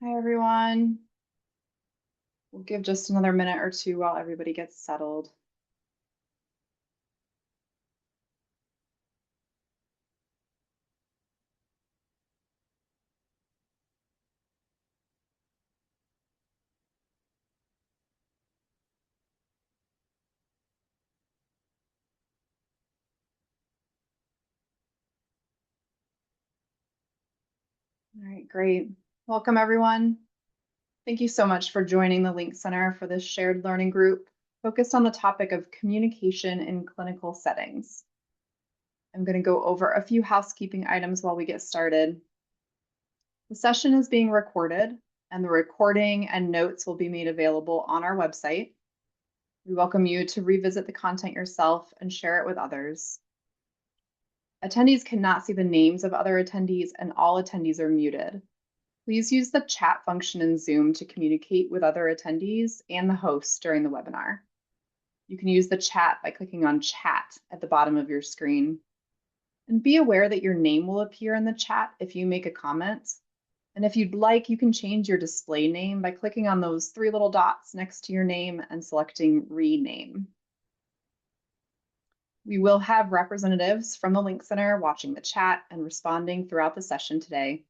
Hi, everyone. We'll give just another minute or two while everybody gets settled. All right, great. Welcome, everyone. Thank you so much for joining the Link Center for this shared learning group focused on the topic of communication in clinical settings. I'm going to go over a few housekeeping items while we get started. The session is being recorded, and the recording and notes will be made available on our website. We welcome you to revisit the content yourself and share it with others. Attendees cannot see the names of other attendees, and all attendees are muted. Please use the chat function in Zoom to communicate with other attendees and the host during the webinar. You can use the chat by clicking on Chat at the bottom of your screen. And be aware that your name will appear in the chat if you make a comment. And if you'd like, you can change your display name by clicking on those three little dots next to your name and selecting Rename. We will have representatives from the Link Center watching the chat and responding throughout the session today.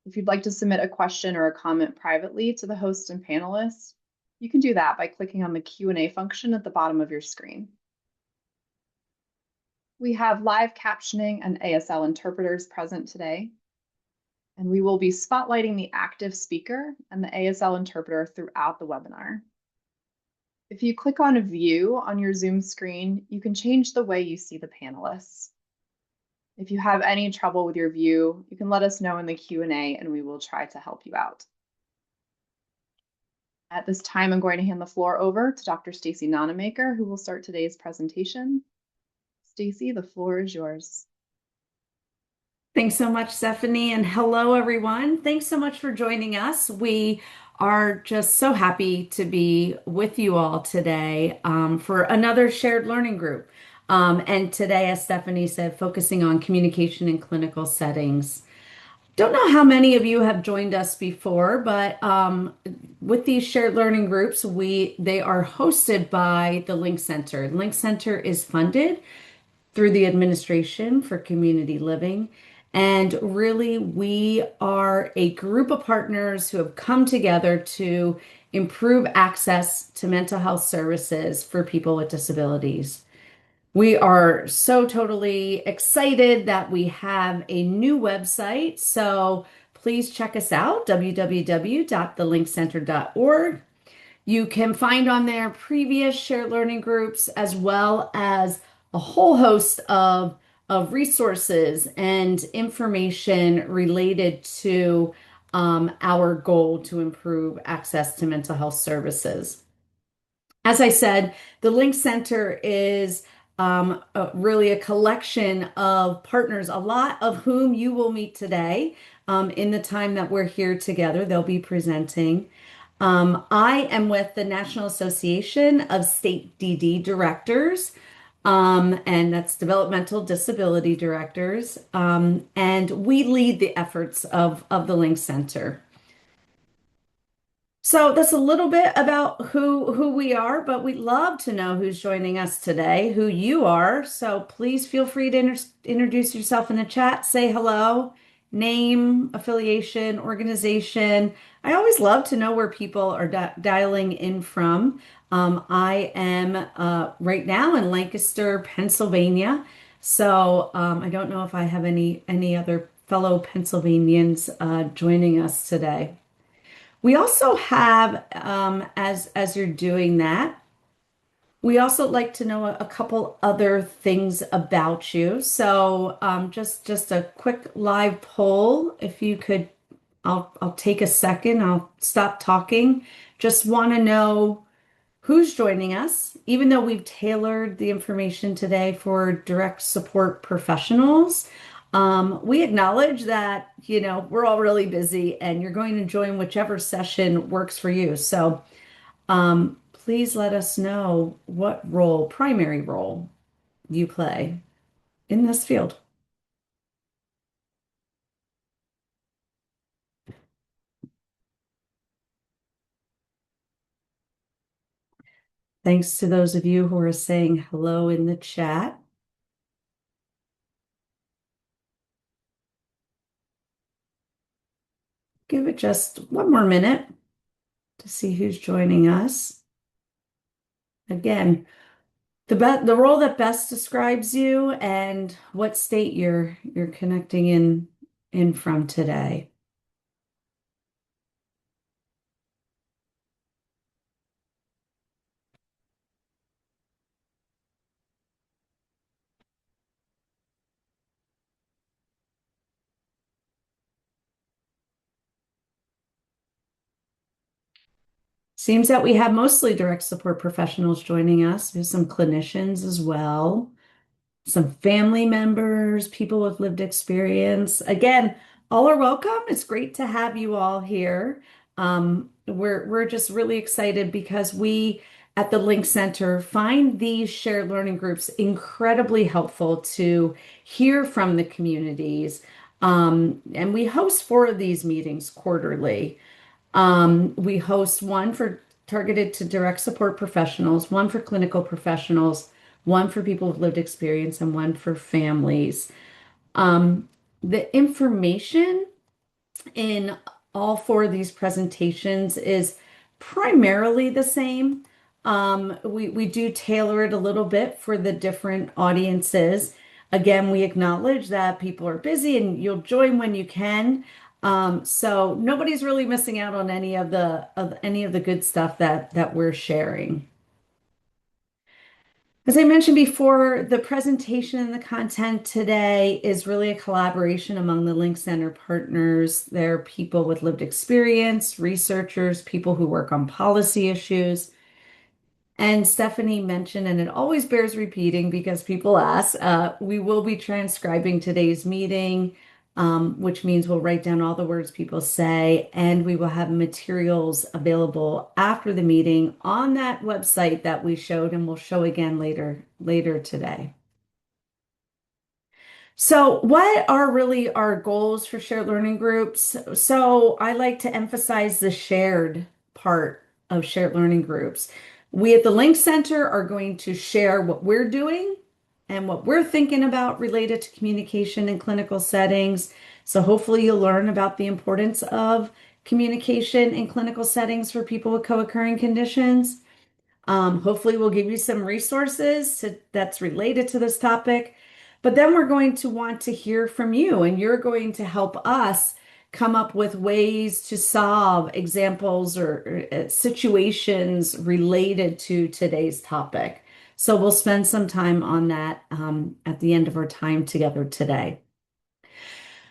If you'd like to submit a question or a comment privately to the host and panelists, you can do that by clicking on the Q&A function at the bottom of your screen. We have live captioning and ASL interpreters present today, and we will be spotlighting the active speaker and the ASL interpreter throughout the webinar. If you click on View on your Zoom screen, you can change the way you see the panelists. If you have any trouble with your view, you can let us know in the Q&A and we will try to help you out. At this time, I'm going to hand the floor over to Dr. Stacy Nonamaker, who will start today's presentation. Stacy, the floor is yours. Thanks so much, Stephanie, and hello, everyone. Thanks so much for joining us. We are just so happy to be with you all today for another shared learning group. And today, as Stephanie said, focusing on communication in clinical settings. Don't know how many of you have joined us before, but with these shared learning groups, they are hosted by the Link Center. Link Center is funded through the Administration for Community Living. And really, we are a group of partners who have come together to improve access to mental health services for people with disabilities. We are so totally excited that we have a new website. So please check us out, www.thelinkcenter.org. You can find on there previous shared learning groups as well as a whole host of resources and information related to our goal to improve access to mental health services. As I said, the Link Center is really a collection of partners, a lot of whom you will meet today in the time that we're here together. They'll be presenting. I am with the National Association of State DD Directors, and that's Developmental Disability Directors, and we lead the efforts of the Link Center. So that's a little bit about who we are, but we'd love to know who's joining us today, who you are. So please feel free to introduce yourself in the chat, say hello, name, affiliation, organization. I always love to know where people are dialing in from. I am right now in Lancaster, Pennsylvania. So I don't know if I have any other fellow Pennsylvanians joining us today. We also have, as you're doing that, we also like to know a couple other things about you. So just a quick live poll. If you could, I'll take a second. I'll stop talking. Just want to know who's joining us, even though we've tailored the information today for direct support professionals. We acknowledge that, we're all really busy and you're going to join whichever session works for you. So please let us know what primary role you play in this field. Thanks to those of you who are saying hello in the chat. Give it just one more minute to see who's joining us. Again, the role that best describes you and what state you're connecting in from today. Seems that we have mostly direct support professionals joining us. We have some clinicians as well, some family members, people with lived experience. Again, all are welcome. It's great to have you all here. We're just really excited because we at the Link Center find these shared learning groups incredibly helpful to hear from the communities. And we host 4 of these meetings quarterly. We host one for targeted to direct support professionals, one for clinical professionals, one for people with lived experience, and one for families. The information in all 4 of these presentations is primarily the same. We do tailor it a little bit for the different audiences. Again, we acknowledge that people are busy and you'll join when you can. So nobody's really missing out on any of the good stuff that we're sharing. As I mentioned before, the presentation and the content today is really a collaboration among the Link Center partners. There are people with lived experience, researchers, people who work on policy issues. And Stephanie mentioned, and it always bears repeating because people ask, we will be transcribing today's meeting, which means we'll write down all the words people say, and we will have materials available after the meeting on that website that we showed, and we'll show again later today. So, what are really our goals for shared learning groups? So, I like to emphasize the shared part of shared learning groups. We at the Link Center are going to share what we're doing and what we're thinking about related to communication in clinical settings. So, hopefully, you'll learn about the importance of communication in clinical settings for people with co-occurring conditions. Hopefully, we'll give you some resources that's related to this topic. But then we're going to want to hear from you, and you're going to help us come up with ways to solve examples or situations related to today's topic. So we'll spend some time on that at the end of our time together today.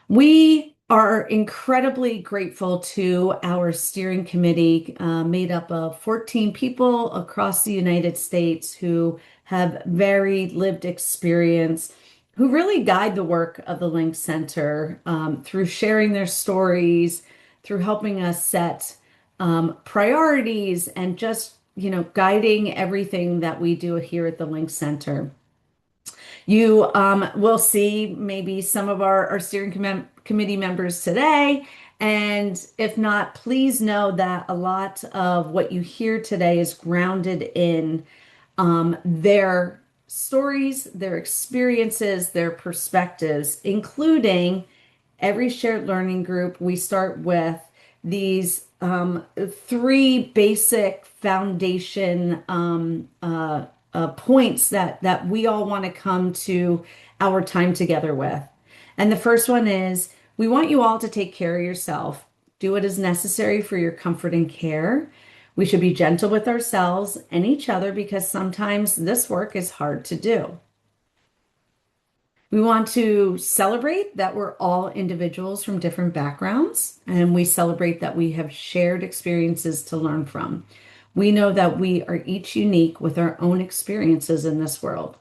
We are incredibly grateful to our steering committee, made up of 14 people across the United States who have varied lived experience, who really guide the work of the Link Center through sharing their stories, through helping us set priorities, and just, guiding everything that we do here at the Link Center. You will see maybe some of our steering committee members today. And if not, please know that a lot of what you hear today is grounded in their stories, their experiences, their perspectives, including every shared learning group. We start with these 3 basic foundation points that we all want to come to our time together with. And the first one is we want you all to take care of yourself. Do what is necessary for your comfort and care. We should be gentle with ourselves and each other because sometimes this work is hard to do. We want to celebrate that we're all individuals from different backgrounds, and we celebrate that we have shared experiences to learn from. We know that we are each unique with our own experiences in this world.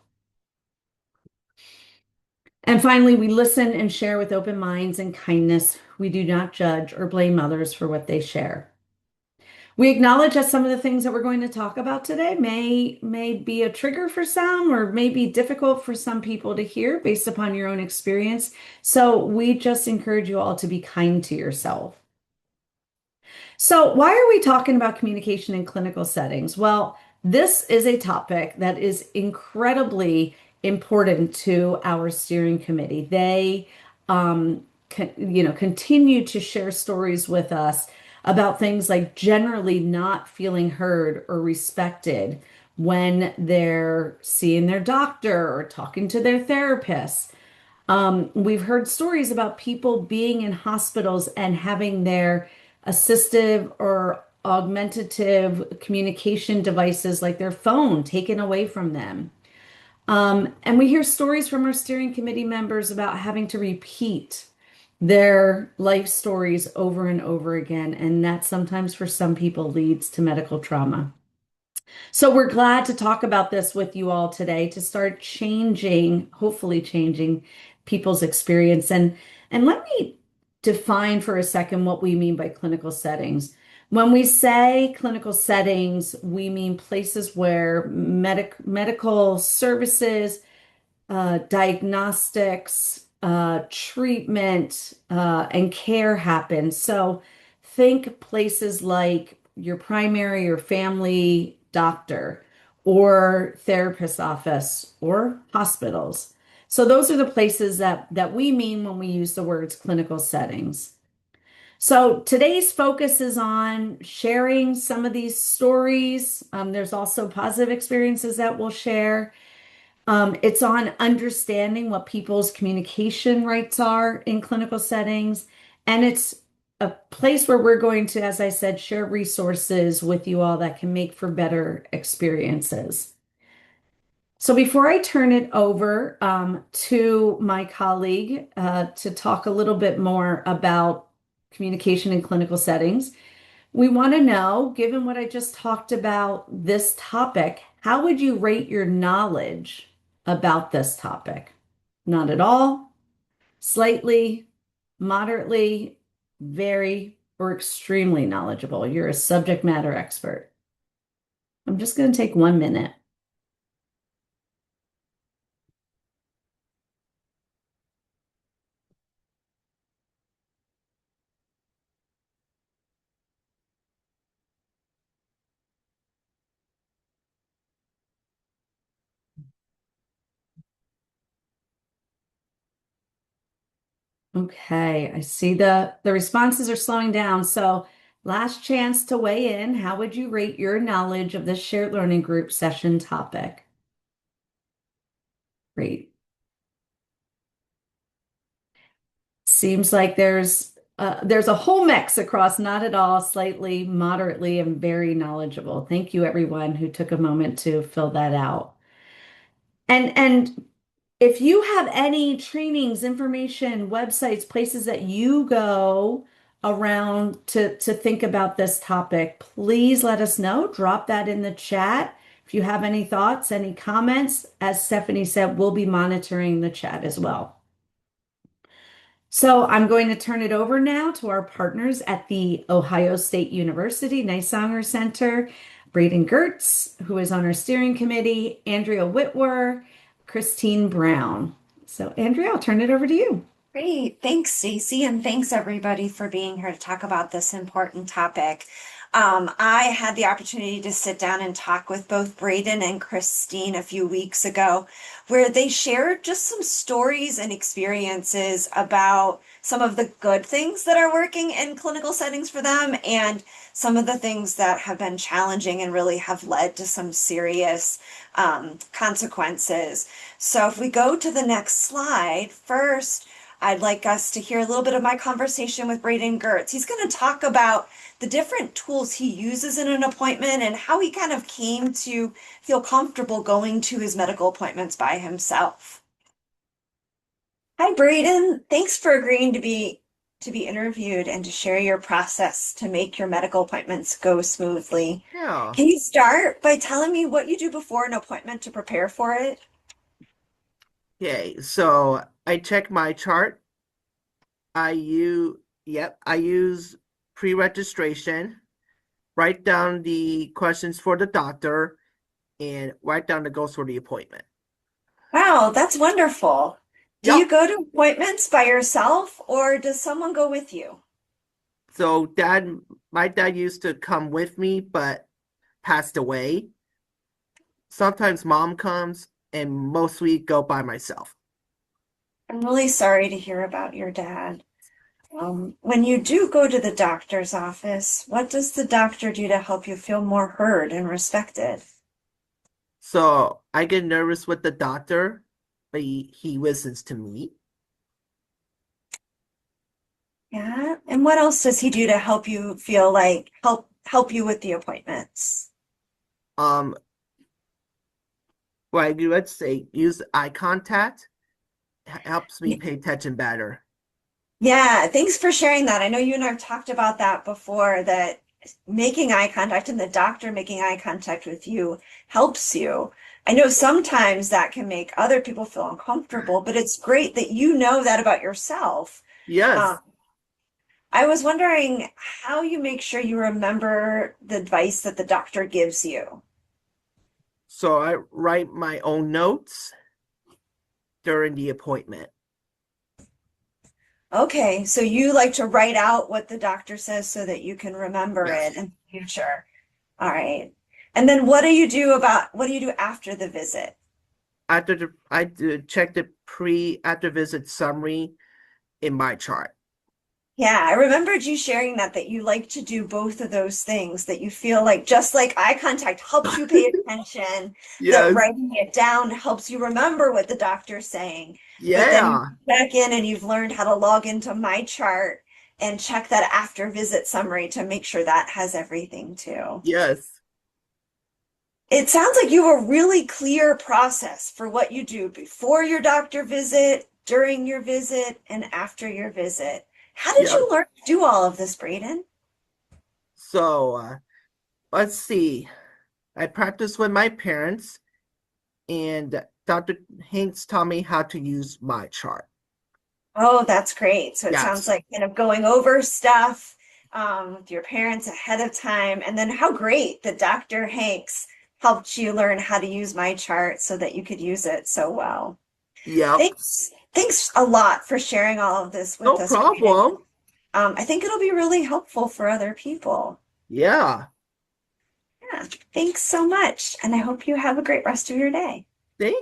And finally, we listen and share with open minds and kindness. We do not judge or blame others for what they share. We acknowledge that some of the things that we're going to talk about today may be a trigger for some or may be difficult for some people to hear based upon your own experience. So we just encourage you all to be kind to yourself. So why are we talking about communication in clinical settings? Well, This is a topic that is incredibly important to our steering committee. They, continue to share stories with us about things like generally not feeling heard or respected when they're seeing their doctor or talking to their therapist. We've heard stories about people being in hospitals and having their assistive or augmentative communication devices like their phone taken away from them. And we hear stories from our steering committee members about having to repeat their life stories over and over again. And that sometimes for some people leads to medical trauma. So we're glad to talk about this with you all today to start changing, hopefully changing people's experience. And let me define for a second what we mean by clinical settings. When we say clinical settings, we mean places where medical services, diagnostics, treatment, and care happen. So think places like your primary or family doctor or therapist office or hospitals. So those are the places that we mean when we use the words clinical settings. So today's focus is on sharing some of these stories. There's also positive experiences that we'll share. It's on understanding what people's communication rights are in clinical settings. And it's a place where we're going to, as I said, share resources with you all that can make for better experiences. So before I turn it over to my colleague to talk a little bit more about communication in clinical settings, we want to know, given what I just talked about this topic, how would you rate your knowledge about this topic? Not at all, slightly, moderately, very, or extremely knowledgeable. You're a subject matter expert. I'm just going to take 1 minute. Okay, I see the responses are slowing down. So last chance to weigh in. How would you rate your knowledge of this shared learning group session topic? Great. Seems like there's a whole mix across not at all, slightly, moderately, and very knowledgeable. Thank you, everyone who took a moment to fill that out. And if you have any trainings, information, websites, places that you go around to think about this topic, please let us know. Drop that in the chat. If you have any thoughts, any comments, as Stephanie said, we'll be monitoring the chat as well. So I'm going to turn it over now to our partners at the Ohio State University Neisanger Center, Braden Gertz, who is on our steering committee, Andrea Whitwer, Christine Brown. So Andrea, I'll turn it over to you. Great. Thanks, Stacy, and thanks everybody for being here to talk about this important topic. I had the opportunity to sit down and talk with both Braden and Christine a few weeks ago, where they shared just some stories and experiences about some of the good things that are working in clinical settings for them and some of the things that have been challenging and really have led to some serious consequences. So if we go to the next slide, first, I'd like us to hear a little bit of my conversation with Braden Gertz. He's going to talk about the different tools he uses in an appointment and how he kind of came to feel comfortable going to his medical appointments by himself. Hi, Braden. Thanks for agreeing to be interviewed and to share your process to make your medical appointments go smoothly. Yeah. Can you start by telling me what you do before an appointment to prepare for it? Okay, so I check my chart. I use pre-registration, write down the questions for the doctor, and write down the goals for the appointment. Wow, that's wonderful. Do Yep. you go to appointments by yourself or does someone go with you? So my dad used to come with me, but passed away. sometimes mom comes, and mostly go by myself. I'm really sorry to hear about your dad. When you do go to the doctor's office, what does the doctor do to help you feel more heard and respected? So I get nervous with the doctor, but he listens to me. Yeah. And what else does he do to help you feel like help you with the appointments? Um, like let's say use eye contact helps me pay attention better. Yeah, thanks for sharing that. I know you and I have talked about that before, that making eye contact and the doctor making eye contact with you helps you. I know sometimes that can make other people feel uncomfortable, but it's great that you know that about yourself. Yes. Um, I was wondering how you make sure you remember the advice that the doctor gives you. So I write my own notes during the appointment. Okay, so you like to write out what the doctor says so that you can remember Yes. it in the future. All right. And then what do you do after the visit? I do check the pre after visit summary in my chart. Yeah, I remembered you sharing that you like to do both of those things, that you feel like just like eye contact helps you pay attention, that Yes. writing it down helps you remember what the doctor's saying. But then you Yeah. back in and you've learned how to log into my chart and check that after visit summary to make sure that has everything too. Yes. It sounds like you have a really clear process for what you do before your doctor visit, during your visit, and after your visit. How did Yeah. you learn to do all of this, Braden? So let's see. I practiced with my parents, and Dr. Hanks taught me how to use my chart. Oh, that's great. So it sounds Yes. like kind of going over stuff with your parents ahead of time. And then how great that Dr. Hanks helped you learn how to use my chart so that you could use it so well. Yep. Thanks a lot for sharing all of this No with us, Braden. problem. I think it'll be really helpful for other people. Yeah. Yeah, thanks so much. And I hope you have a great rest of your day. Thank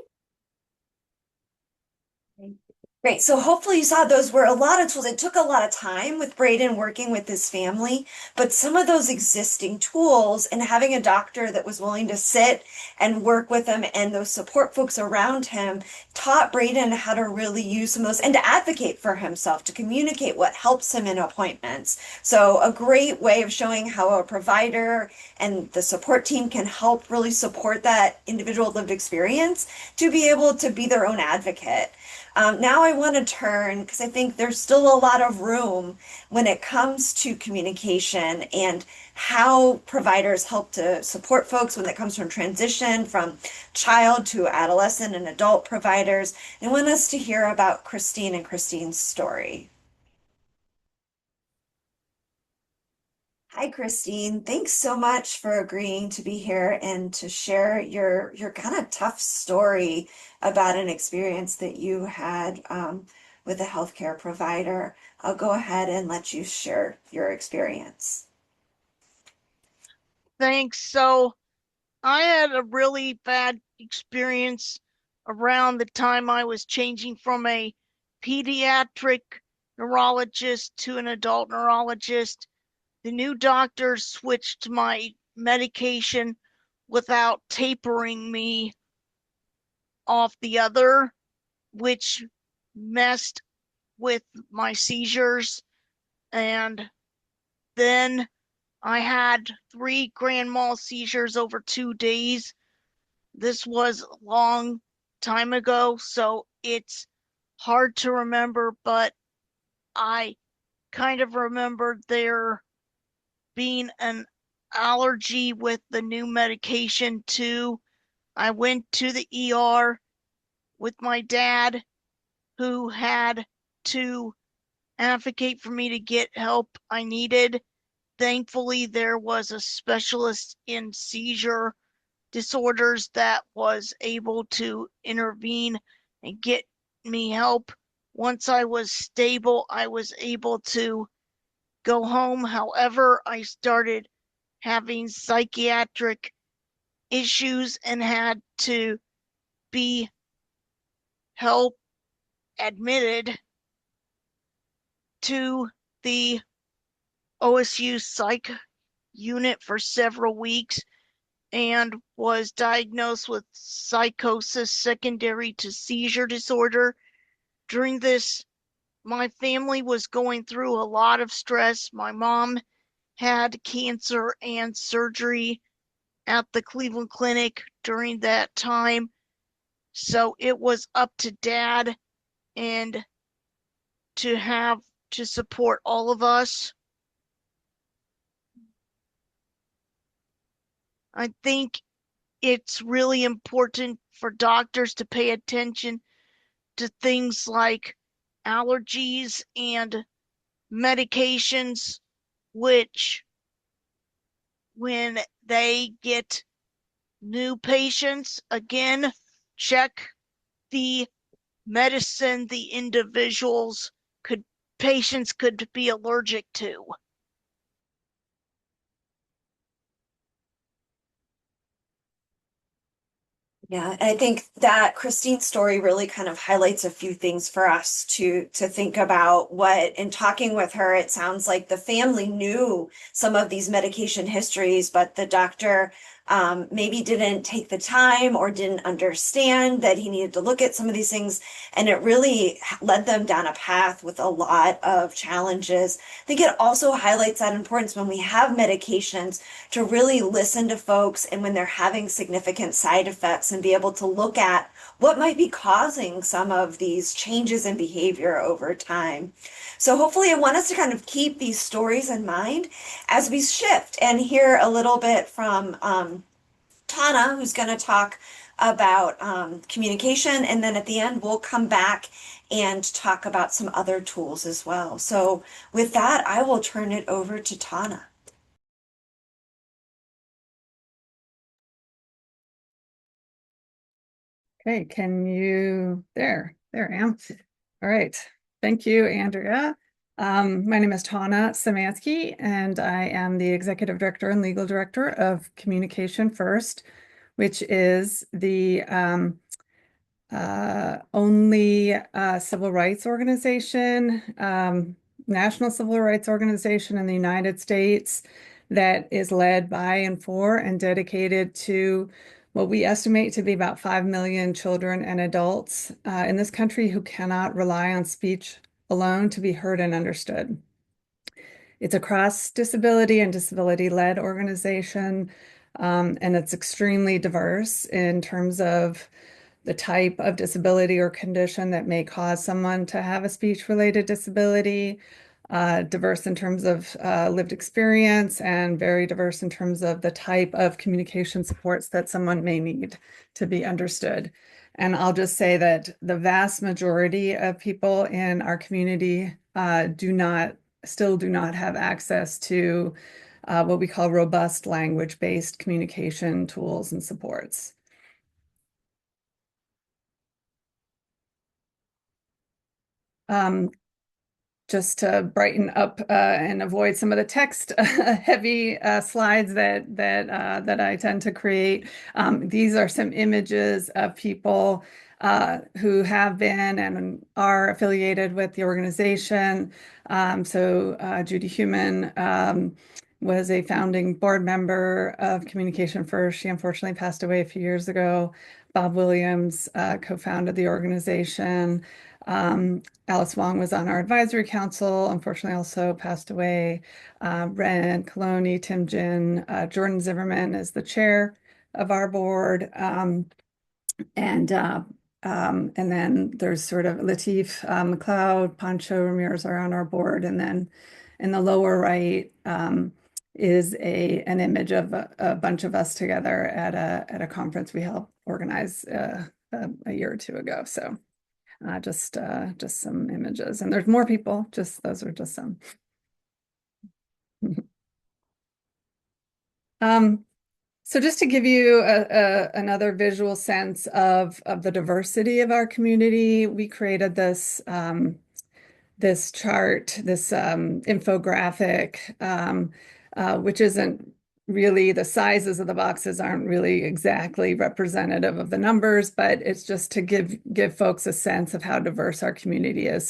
Great. So hopefully you saw those were a lot of tools. It took a lot of time with Braden working with his family, but some of those existing tools and having a doctor that was willing to sit and work with him and those support folks around him taught Braden how to really use some of those and to advocate for himself, to communicate what helps him in appointments. So a great way of showing how a provider and the support team can help really support that individual lived experience to be able to be their own advocate. Now I want to turn because I think there's still a lot of room when it comes to communication and how providers help to support folks when it comes from transition from child to adolescent and adult providers. I want us to hear about Christine and Christine's story. Hi, Christine. Thanks so much for agreeing to be here and to share your kind of tough story about an experience that you had with a healthcare provider. I'll go ahead and let you share your experience. Thanks. So I had a really bad experience around the time I was changing from a pediatric neurologist to an adult neurologist. The new doctor switched my medication without tapering me off the other, which messed with my seizures. And then I had 3 grand mal seizures over 2 days. This was a long time ago, so it's hard to remember, but I kind of remember there being an allergy with the new medication too. I went to the ER with my dad, who had to advocate for me to get help I needed. Thankfully, there was a specialist in seizure disorders that was able to intervene and get me help. Once I was stable, I was able to go home. However, I started having psychiatric issues and had to be help admitted to the OSU psych unit for several weeks and was diagnosed with psychosis secondary to seizure disorder. During this, my family was going through a lot of stress. My mom had cancer and surgery at the Cleveland Clinic during that time. So it was up to Dad and to have to support all of us. I think it's really important for doctors to pay attention to things like allergies and medications, which when they get new patients, again, check the medicine the patients could be allergic to. Yeah, I think that Christine's story really kind of highlights a few things for us to think about. What in talking with her, it sounds like the family knew some of these medication histories, but the doctor maybe didn't take the time or didn't understand that he needed to look at some of these things, and it really led them down a path with a lot of challenges. I think it also highlights that importance when we have medications to really listen to folks and when they're having significant side effects and be able to look at what might be causing some of these changes in behavior over time. So hopefully I want us to kind of keep these stories in mind as we shift and hear a little bit from Tana, who's going to talk about communication. And then at the end, we'll come back and talk about some other tools as well. So with that, I will turn it over to Tana. Okay, there I am. All right, thank you, Andrea. My name is Tana Samansky, and I am the Executive Director and Legal Director of Communication First, which is the only civil rights organization, national civil rights organization in the United States that is led by and for and dedicated to what we estimate to be about 5 million children and adults in this country who cannot rely on speech alone to be heard and understood. It's a cross-disability and disability-led organization, and it's extremely diverse in terms of the type of disability or condition that may cause someone to have a speech-related disability, diverse in terms of lived experience, and very diverse in terms of the type of communication supports that someone may need to be understood. And I'll just say that the vast majority of people in our community still do not have access to what we call robust language-based communication tools and supports. Just to brighten up and avoid some of the text heavy slides that I tend to create. These are some images of people who have been and are affiliated with the organization. Judy Heumann was a founding board member of Communication First. She unfortunately passed away a few years ago. Bob Williams co-founded the organization. Alice Wong was on our advisory council, unfortunately also passed away. Ren Coloni, Tim Jin, Jordan Zimmerman is the chair of our board. And then there's sort of Lateef McLeod, Pancho Ramirez are on our board. And then in the lower right is an image of a bunch of us together at a conference we helped organize a year or two ago. So just some images, and there's more people, those are just some. So just to give you another visual sense of the diversity of our community, we created this chart, this infographic, which isn't really the sizes of the boxes aren't really exactly representative of the numbers, but it's just to give folks a sense of how diverse our community is.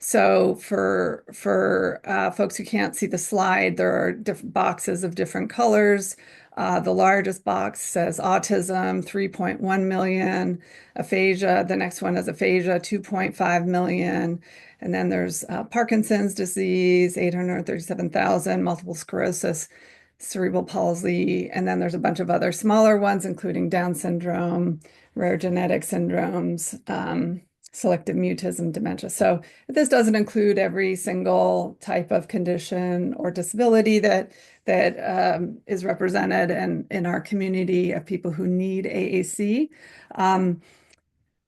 So for folks who can't see the slide, there are different boxes of different colors. The largest box says autism, 3.1 million, aphasia. The next one is aphasia, 2.5 million. And then there's Parkinson's disease, 837,000, multiple sclerosis, cerebral palsy, and then there's a bunch of other smaller ones, including Down syndrome, rare genetic syndromes, selective mutism, dementia. So this doesn't include every single type of condition or disability that is represented in our community of people who need AAC.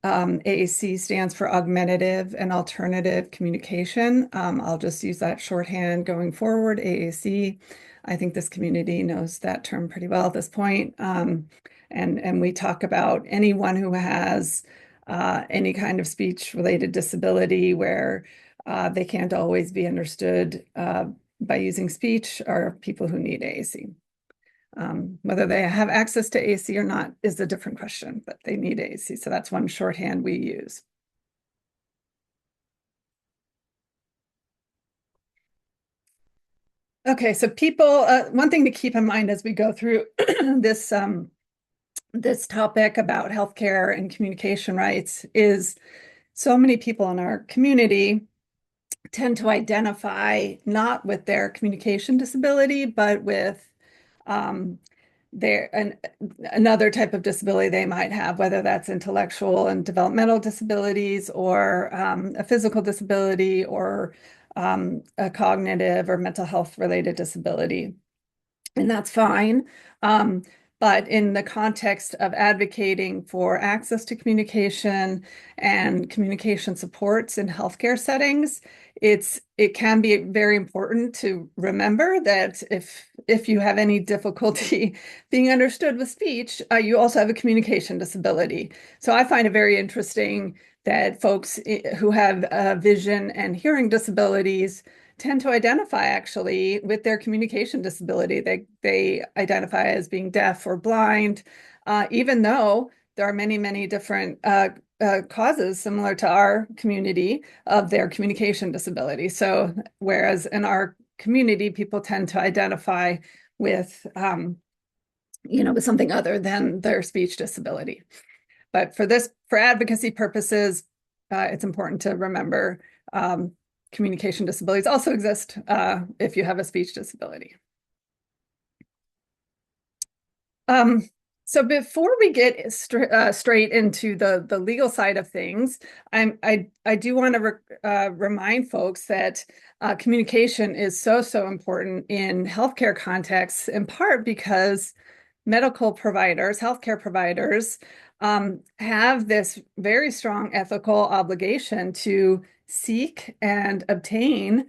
AAC stands for Augmentative and Alternative Communication. I'll just use that shorthand going forward, AAC. I think this community knows that term pretty well at this point. And we talk about anyone who has any kind of speech-related disability where they can't always be understood by using speech, or people who need AAC. Whether they have access to AAC or not is a different question, but they need AAC. So that's one shorthand we use. Okay, so people, one thing to keep in mind as we go through this this topic about healthcare and communication rights is so many people in our community tend to identify not with their communication disability, but with another type of disability they might have, whether that's intellectual and developmental disabilities, or a physical disability, or a cognitive or mental health related disability. And that's fine. But in the context of advocating for access to communication and communication supports in healthcare settings, it can be very important to remember that if you have any difficulty being understood with speech, you also have a communication disability. So I find it very interesting that folks who have vision and hearing disabilities tend to identify actually with their communication disability. They identify as being deaf or blind, even though there are many, many different causes similar to our community of their communication disability. So whereas in our community, people tend to identify with, with something other than their speech disability. But for advocacy purposes, it's important to remember communication disabilities also exist if you have a speech disability. So before we get straight into the legal side of things, I do want to remind folks that communication is so important in healthcare contexts, in part because medical providers, healthcare providers, have this very strong ethical obligation to seek and obtain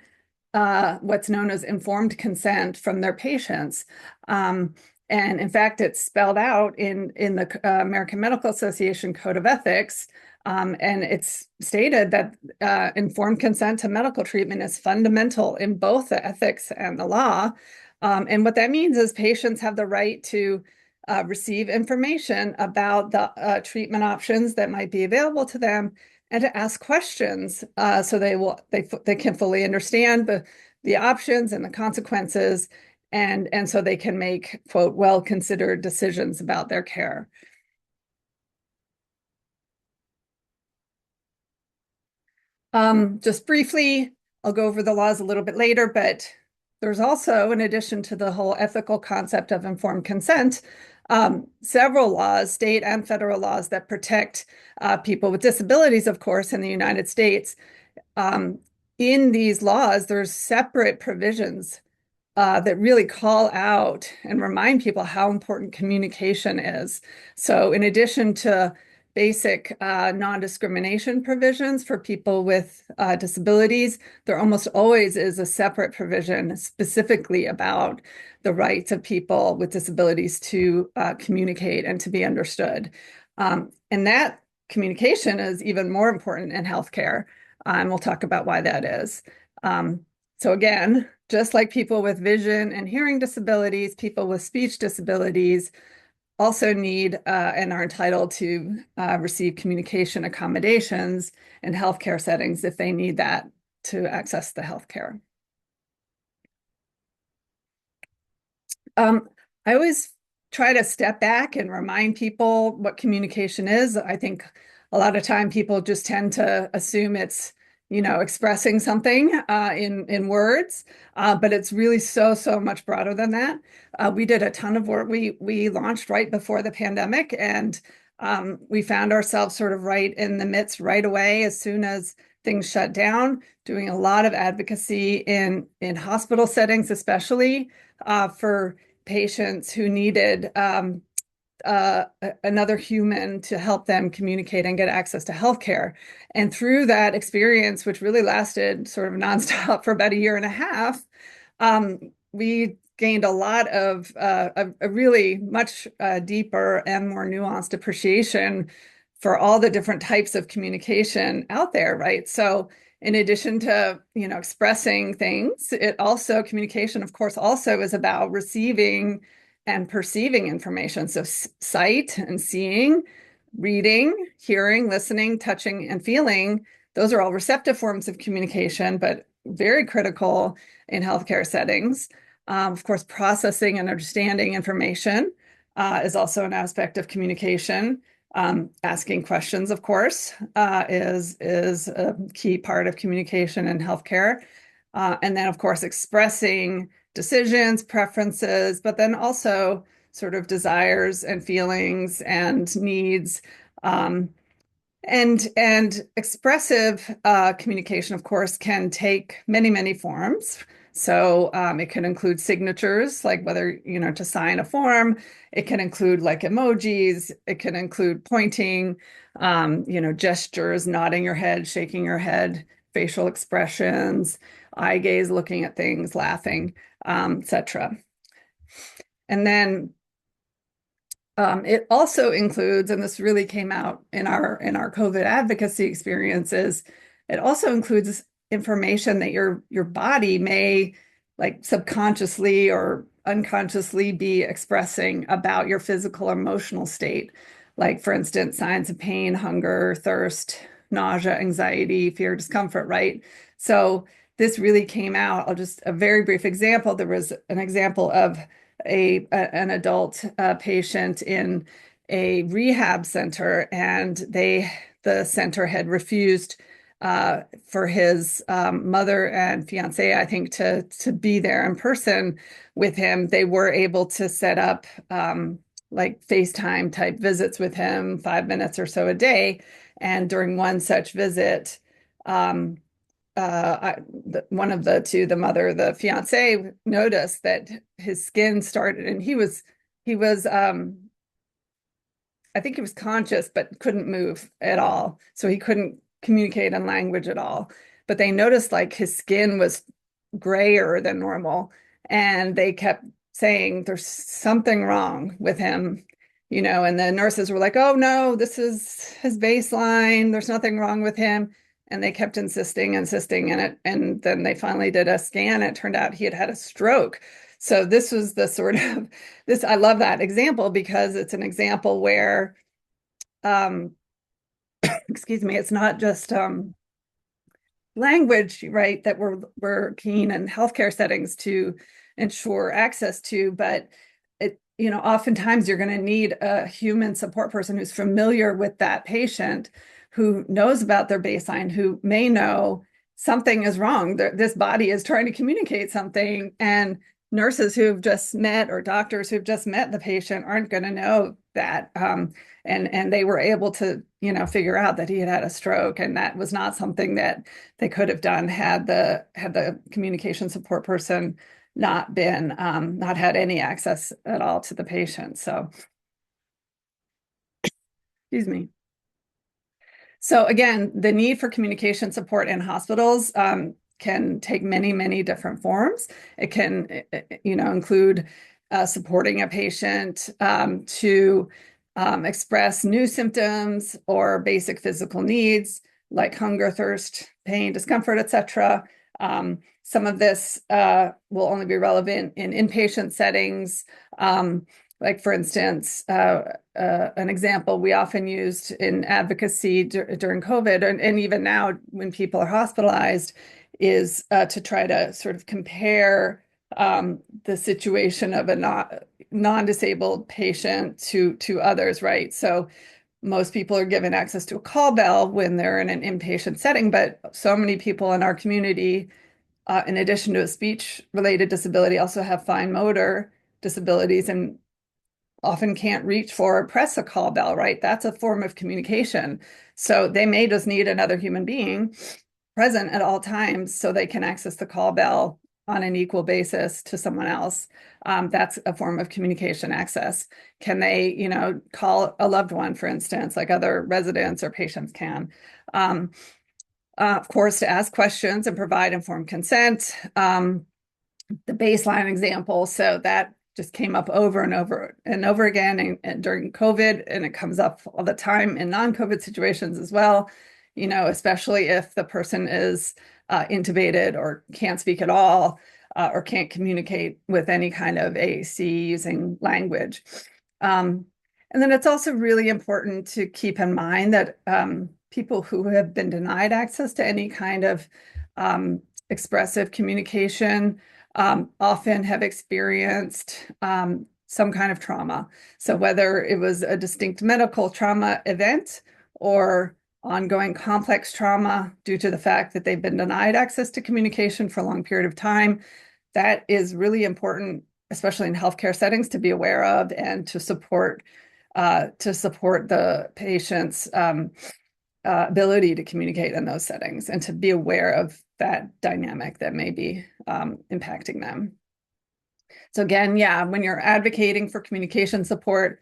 what's known as informed consent from their patients. And in fact, it's spelled out in the American Medical Association Code of Ethics. And it's stated that informed consent to medical treatment is fundamental in both the ethics and the law. And what that means is patients have the right to receive information about the treatment options that might be available to them, and to ask questions so they can fully understand the options and the consequences, and so they can make, quote, well-considered decisions about their care. Just briefly, I'll go over the laws a little bit later, but there's also, in addition to the whole ethical concept of informed consent, several laws, state and federal laws, that protect people with disabilities, of course, in the United States. In these laws, there's separate provisions that really call out and remind people how important communication is. So in addition to basic non-discrimination provisions for people with disabilities, there almost always is a separate provision specifically about the rights of people with disabilities to communicate and to be understood. And that communication is even more important in healthcare, and we'll talk about why that is. So again, just like people with vision and hearing disabilities, people with speech disabilities also need and are entitled to receive communication accommodations in healthcare settings if they need that to access the healthcare. I always try to step back and remind people what communication is. I think a lot of time people just tend to assume it's, expressing something in words, but it's really so much broader than that. We did a ton of work. We launched right before the pandemic, and we found ourselves sort of right in the midst right away as soon as things shut down, doing a lot of advocacy in hospital settings, especially for patients who needed another human to help them communicate and get access to healthcare. And through that experience, which really lasted sort of nonstop for about a year and a half, we gained a lot of a really much deeper and more nuanced appreciation for all the different types of communication out there, right? So in addition to, expressing things, communication, of course, also is about receiving and perceiving information. So sight and seeing, reading, hearing, listening, touching, and feeling, those are all receptive forms of communication, but very critical in healthcare settings. Of course, processing and understanding information is also an aspect of communication. Asking questions, of course, is a key part of communication in healthcare. And then, of course, expressing decisions, preferences, but then also sort of desires and feelings and needs. And expressive communication, of course, can take many forms. So it can include signatures, like whether, to sign a form. It can include like emojis. It can include pointing, gestures, nodding your head, shaking your head, facial expressions, eye gaze, looking at things, laughing, etc. And then it also includes, and this really came out in our COVID advocacy experiences, it also includes information that your body may like subconsciously or unconsciously be expressing about your physical or emotional state. Like, for instance, signs of pain, hunger, thirst, nausea, anxiety, fear, discomfort, right? So this really came out. A very brief example. There was an example of an adult patient in a rehab center, and the center had refused for his mother and fiance, I think, to be there in person with him. They were able to set up like FaceTime type visits with him, 5 minutes or so a day. And during one such visit, one of the two, the mother, the fiance, noticed that his skin started, and he was I think he was conscious but couldn't move at all, so he couldn't communicate in language at all. But they noticed like his skin was grayer than normal, and they kept saying there's something wrong with him, and the nurses were like, oh no, this is his baseline, there's nothing wrong with him. And they kept insisting in it. And then they finally did a scan. It turned out he had had a stroke. So this was the sort of this. I love that example because it's an example where, excuse me, it's not just language, right, that we're keen in healthcare settings to ensure access to, but oftentimes you're going to need a human support person who's familiar with that patient, who knows about their baseline, who may know something is wrong. This body is trying to communicate something, and nurses who've just met or doctors who've just met the patient aren't going to know that. And they were able to, figure out that he had a stroke, and that was not something that they could have done had the communication support person not had any access at all to the patient. So, excuse me. So again, the need for communication support in hospitals can take many different forms. It can, include supporting a patient to express new symptoms or basic physical needs like hunger, thirst, pain, discomfort, etc. Some of this will only be relevant in inpatient settings. Like for instance, an example we often used in advocacy during COVID, and even now when people are hospitalized, is to try to sort of compare the situation of a non-disabled patient to others, right? So most people are given access to a call bell when they're in an inpatient setting, but so many people in our community, in addition to a speech-related disability, also have fine motor disabilities and often can't reach for or press a call bell, right? That's a form of communication. So they may just need another human being present at all times so they can access the call bell on an equal basis to someone else. That's a form of communication access. Can they, call a loved one, for instance, like other residents or patients can? Of course, to ask questions and provide informed consent. The baseline example, so that just came up over and over and over again and during COVID, and it comes up all the time in non-COVID situations as well, especially if the person is intubated or can't speak at all, or can't communicate with any kind of AAC using language. And then it's also really important to keep in mind that people who have been denied access to any kind of expressive communication often have experienced some kind of trauma. So whether it was a distinct medical trauma event or ongoing complex trauma due to the fact that they've been denied access to communication for a long period of time, that is really important, especially in healthcare settings, to be aware of and to support the patient's ability to communicate in those settings and to be aware of that dynamic that may be impacting them. So again, yeah, when you're advocating for communication support,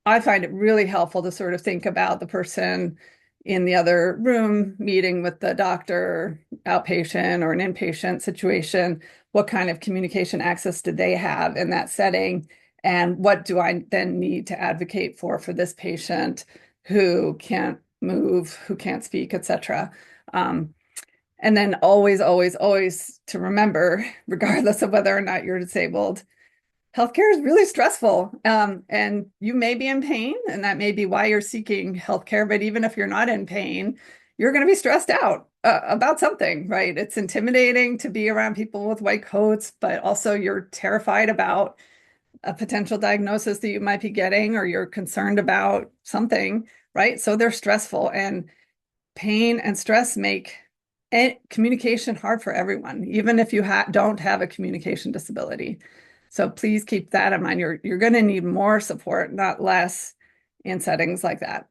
I find it really helpful to sort of think about the person in the other room meeting with the doctor, outpatient or an inpatient situation. What kind of communication access did they have in that setting? And what do I then need to advocate for this patient who can't move, who can't speak, etc. And then always, always, always to remember, regardless of whether or not you're disabled, healthcare is really stressful. And you may be in pain, and that may be why you're seeking healthcare. But even if you're not in pain, you're going to be stressed out about something, right? It's intimidating to be around people with white coats, but also you're terrified about a potential diagnosis that you might be getting, or you're concerned about something, right? So they're stressful, and pain and stress make communication hard for everyone, even if you don't have a communication disability. So please keep that in mind. You're going to need more support, not less, in settings like that.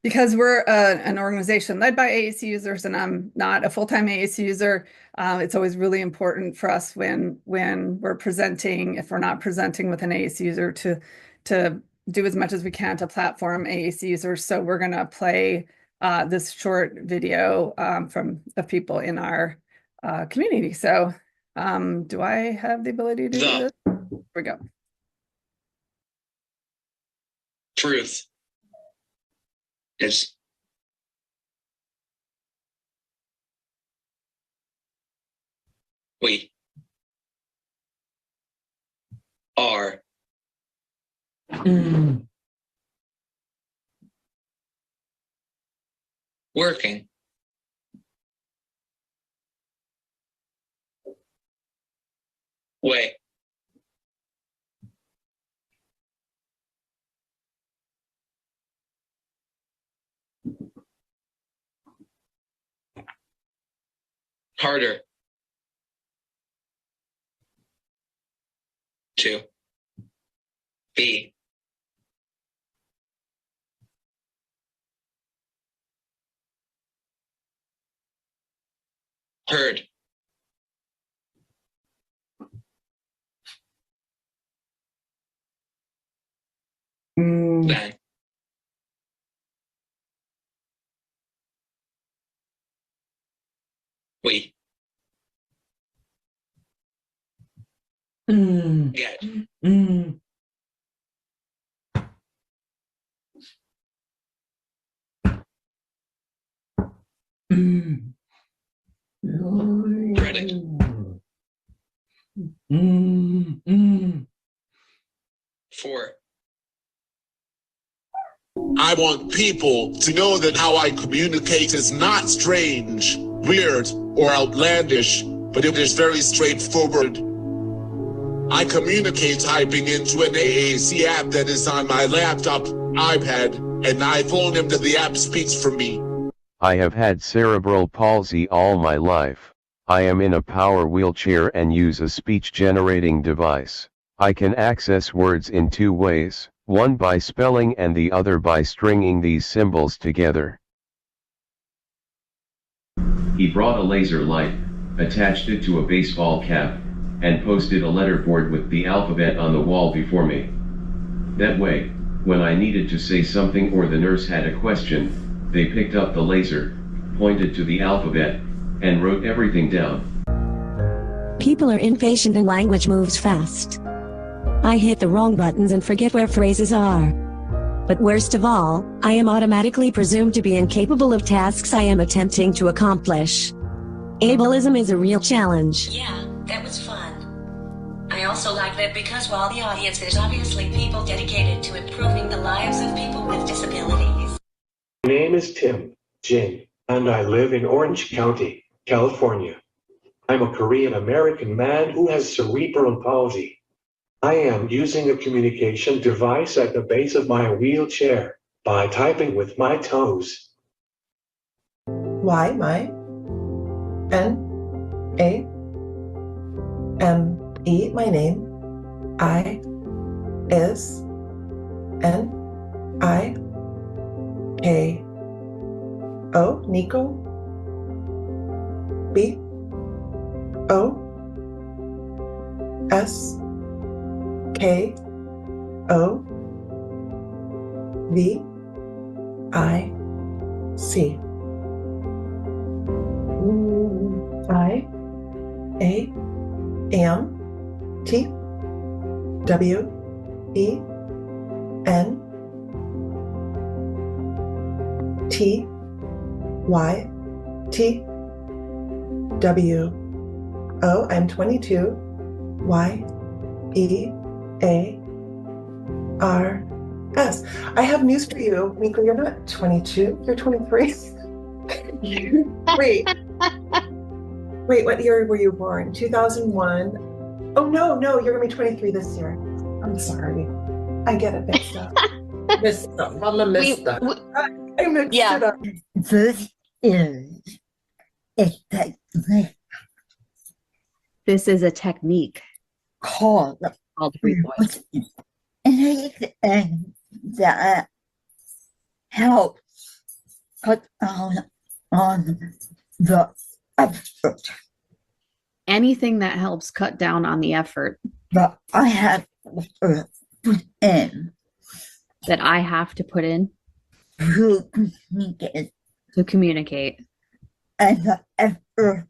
Because we're an organization led by AAC users, and I'm not a full-time AAC user, it's always really important for us when we're presenting, if we're not presenting with an AAC user, to do as much as we can to platform AAC users. So we're going to play this short video of people in our community. So do I have the ability to do this? Here we go. Truth is we are working way harder to be heard. Then we get Credit. Four. I want people to know that how I communicate is not strange, weird, or outlandish, but it is very straightforward. I communicate typing into an AAC app that is on my laptop, iPad, and iPhone, and the app speaks for me. I have had cerebral palsy all my life. I am in a power wheelchair and use a speech-generating device. I can access words in two ways, one by spelling and the other by stringing these symbols together. He brought a laser light, attached it to a baseball cap, and posted a letterboard with the alphabet on the wall before me. That way, when I needed to say something or the nurse had a question, they picked up the laser, pointed to the alphabet, and wrote everything down. People are impatient and language moves fast. I hit the wrong buttons and forget where phrases are. But worst of all, I am automatically presumed to be incapable of tasks I am attempting to accomplish. Ableism is a real challenge. Yeah, that was fun. I also like that because while the audience is obviously people dedicated to improving the lives of people with disabilities. My name is Tim Jin, and I live in Orange County, California. I'm a Korean American man who has cerebral palsy. I am using a communication device at the base of my wheelchair by typing with my toes. Y, my, N, A, M, E, my name, I, is, N, I, K, O, Nico, B, O, S, K, O, V, I, C. I, A, M, T, W, E, N, T, Y, T, W, O, I'm 22, Y, E, A, R, S. I have news for you, Nico. You're not 22. You're 23. Wait. Wait, what year were you born? 2001. Oh, no, you're going to be 23 this year. I'm sorry. I get it mixed up. I'm a mixed up. I mixed it up. This is a technique called revoice. Anything that helps cut down on the effort. Anything that helps cut down on the effort That I have to put in. That I have to put in To communicate. to communicate. And the effort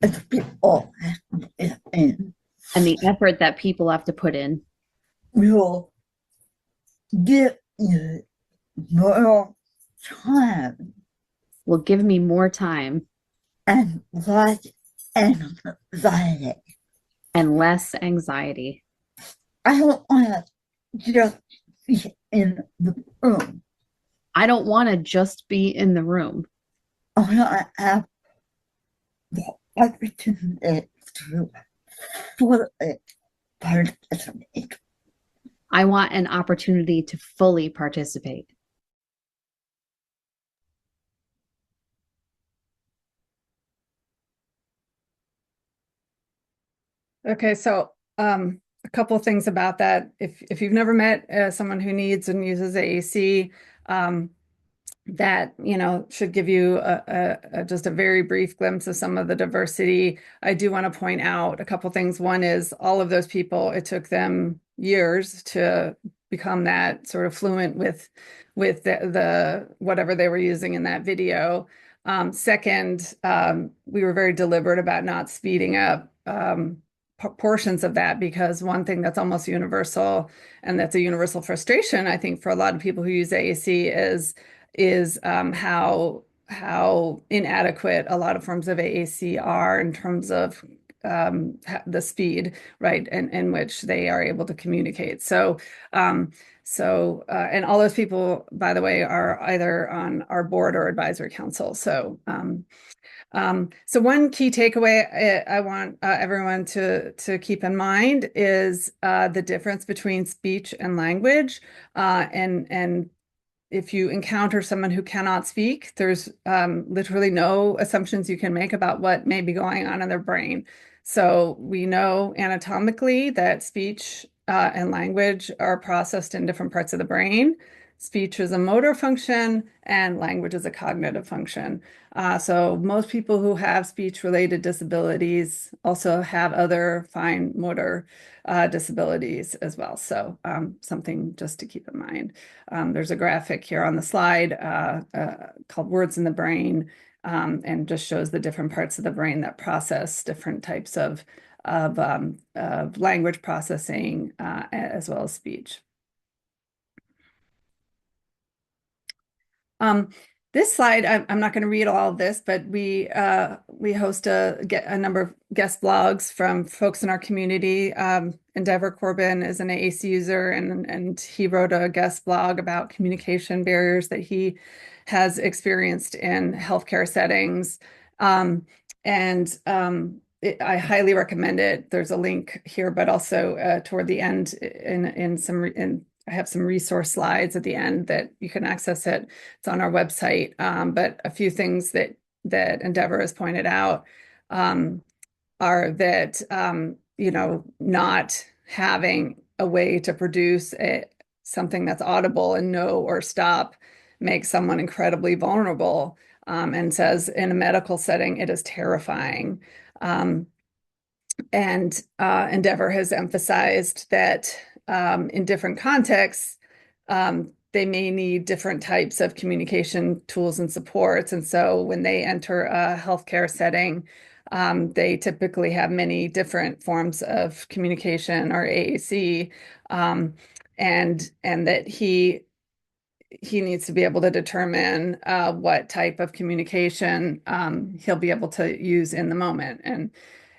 that people have to put in. And the effort that people have to put in Will give you more time. Will give me more time. And less anxiety. And less anxiety. I don't want to just be in the room. I don't want to just be in the room. I want to have the opportunity to fully participate. I want an opportunity to fully participate. Okay, so a couple of things about that. If you've never met someone who needs and uses AAC, that should give you just a very brief glimpse of some of the diversity. I do want to point out a couple things. One is all of those people, it took them years to become that sort of fluent with the whatever they were using in that video. Second, we were very deliberate about not speeding up portions of that, because one thing that's almost universal, and that's a universal frustration, I think, for a lot of people who use AAC is how how inadequate a lot of forms of AAC are in terms of the speed, right, in which they are able to communicate. So, and all those people, by the way, are either on our board or advisory council. So, so one key takeaway I want everyone to keep in mind is the difference between speech and language, and if you encounter someone who cannot speak, there's literally no assumptions you can make about what may be going on in their brain. So we know anatomically that speech and language are processed in different parts of the brain. Speech is a motor function and language is a cognitive function. So most people who have speech-related disabilities also have other fine motor disabilities as well. So something just to keep in mind. There's a graphic here on the slide called Words in the Brain, and just shows the different parts of the brain that process different types of language processing as well as speech. This slide, I'm not going to read all of this, but we host a number of guest blogs from folks in our community. Endeavor Corbin is an AAC user, and he wrote a guest blog about communication barriers that he has experienced in healthcare settings. I highly recommend it. There's a link here, but also toward the end I have some resource slides at the end that you can access it. It's on our website. But a few things that Endeavor has pointed out are that, not having a way to produce something that's audible and no or stop makes someone incredibly vulnerable, and says in a medical setting, it is terrifying. Endeavor has emphasized that in different contexts, they may need different types of communication tools and supports. And so when they enter a healthcare setting, they typically have many different forms of communication or AAC, and that he needs to be able to determine what type of communication he'll be able to use in the moment.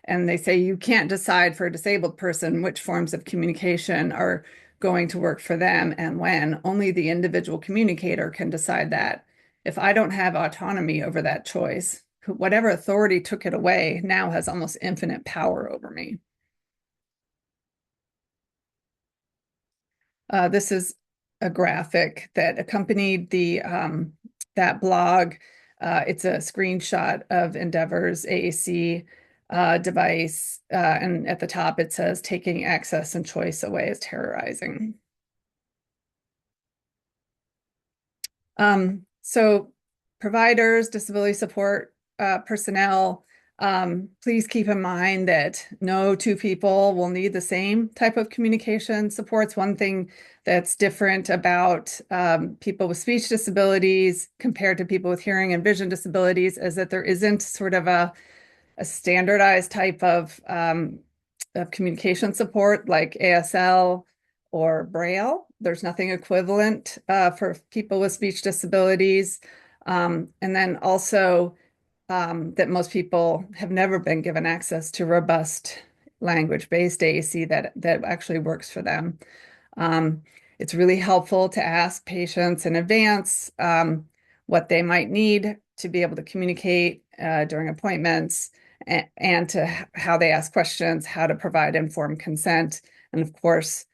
And they say you can't decide for a disabled person which forms of communication are going to work for them and when. Only the individual communicator can decide that. If I don't have autonomy over that choice, whatever authority took it away now has almost infinite power over me. This is a graphic that accompanied that blog. It's a screenshot of Endeavor's AAC device, and at the top it says taking access and choice away is terrorizing. So providers, disability support personnel, please keep in mind that no two people will need the same type of communication supports. One thing that's different about people with speech disabilities compared to people with hearing and vision disabilities is that there isn't sort of a standardized type of communication support like ASL or Braille. There's nothing equivalent for people with speech disabilities. And then also that most people have never been given access to robust language-based AAC that actually works for them. It's really helpful to ask patients in advance what they might need to be able to communicate during appointments, and to how they ask questions, how to provide informed consent, and of course,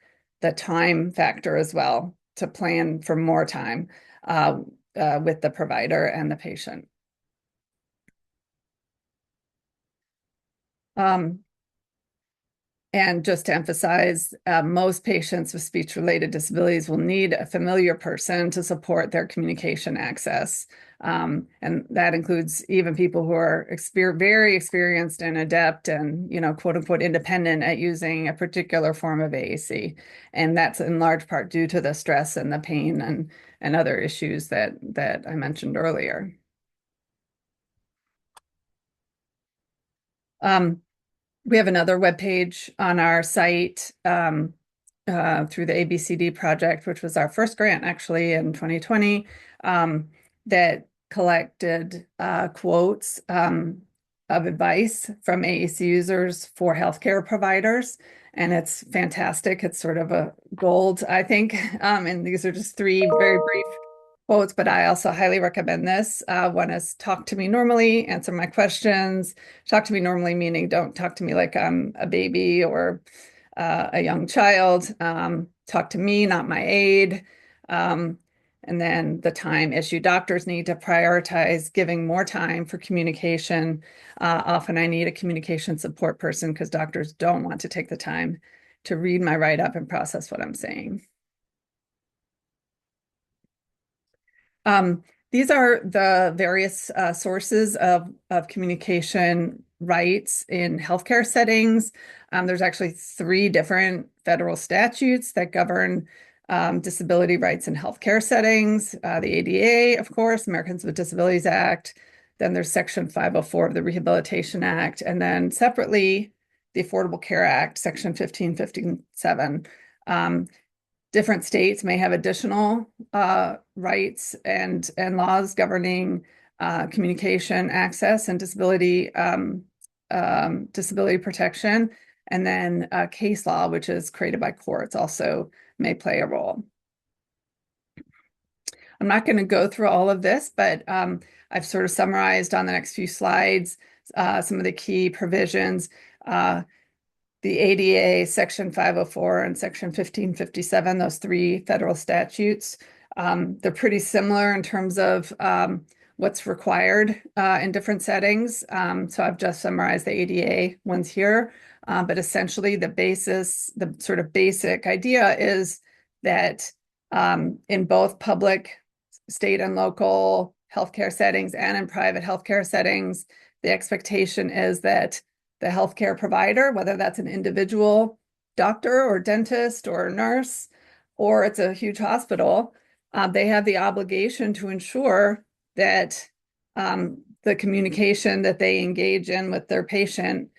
the time factor as well, to plan for more time with the provider and the patient. And just to emphasize, most patients with speech-related disabilities will need a familiar person to support their communication access. And that includes even people who are very experienced and adept and, quote unquote, independent at using a particular form of AAC. And that's in large part due to the stress and the pain and other issues that I mentioned earlier. We have another webpage on our site through the ABCD project, which was our first grant actually in 2020, that collected quotes of advice from AAC users for healthcare providers, and it's fantastic. It's sort of a gold, I think. And these are just 3 very brief quotes, but I also highly recommend this. One is talk to me normally, answer my questions. Talk to me normally, meaning don't talk to me like I'm a baby or a young child. Talk to me, not my aide. And then the time issue. Doctors need to prioritize giving more time for communication. Often I need a communication support person because doctors don't want to take the time to read my write-up and process what I'm saying. These are the various sources of communication rights in healthcare settings. There's actually 3 different federal statutes that govern disability rights in healthcare settings. The ADA, of course, Americans with Disabilities Act. Then there's Section 504 of the Rehabilitation Act. And then separately, the Affordable Care Act, Section 1557. Different states may have additional rights and laws governing communication access and disability protection. And then case law, which is created by courts, also may play a role. I'm not going to go through all of this, but I've sort of summarized on the next few slides some of the key provisions. The ADA, Section 504 and Section 1557, those 3 federal statutes, they're pretty similar in terms of what's required in different settings. So I've just summarized the ADA ones here, but essentially the sort of basic idea is that in both public, state and local healthcare settings and in private healthcare settings, the expectation is that the healthcare provider, whether that's an individual doctor or dentist or nurse, or it's a huge hospital, they have the obligation to ensure that the communication that they engage in with their patient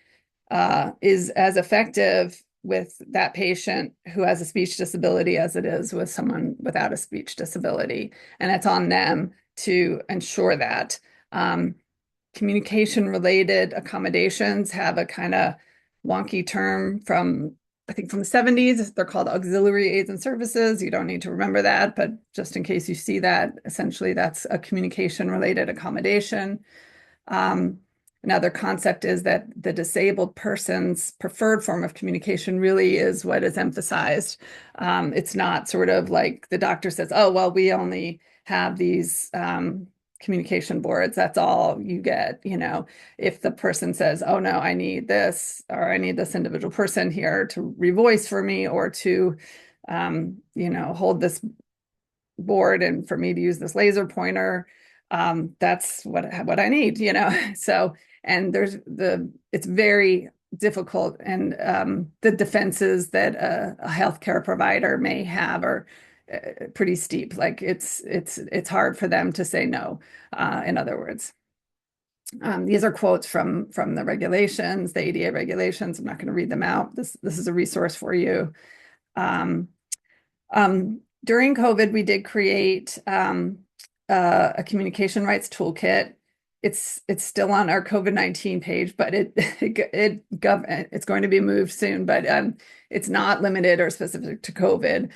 is as effective with that patient who has a speech disability as it is with someone without a speech disability. And it's on them to ensure that. Communication-related accommodations have a kind of wonky term from, I think, from the 70s. They're called auxiliary aids and services. You don't need to remember that, but just in case you see that, essentially that's a communication-related accommodation. Another concept is that the disabled person's preferred form of communication really is what is emphasized. It's not sort of like the doctor says, oh, well, we only have these communication boards, that's all you get. If the person says, oh no, I need this, or I need this individual person here to revoice for me, or to hold this board and for me to use this laser pointer, that's what I need, so, and it's very difficult, and the defenses that a healthcare provider may have are pretty steep. Like it's hard for them to say no, in other words. These are quotes from the regulations, the ADA regulations. I'm not going to read them out. This is a resource for you. During COVID, we did create a communication rights toolkit. It's still on our COVID-19 page, but it's going to be moved soon, but it's not limited or specific to COVID.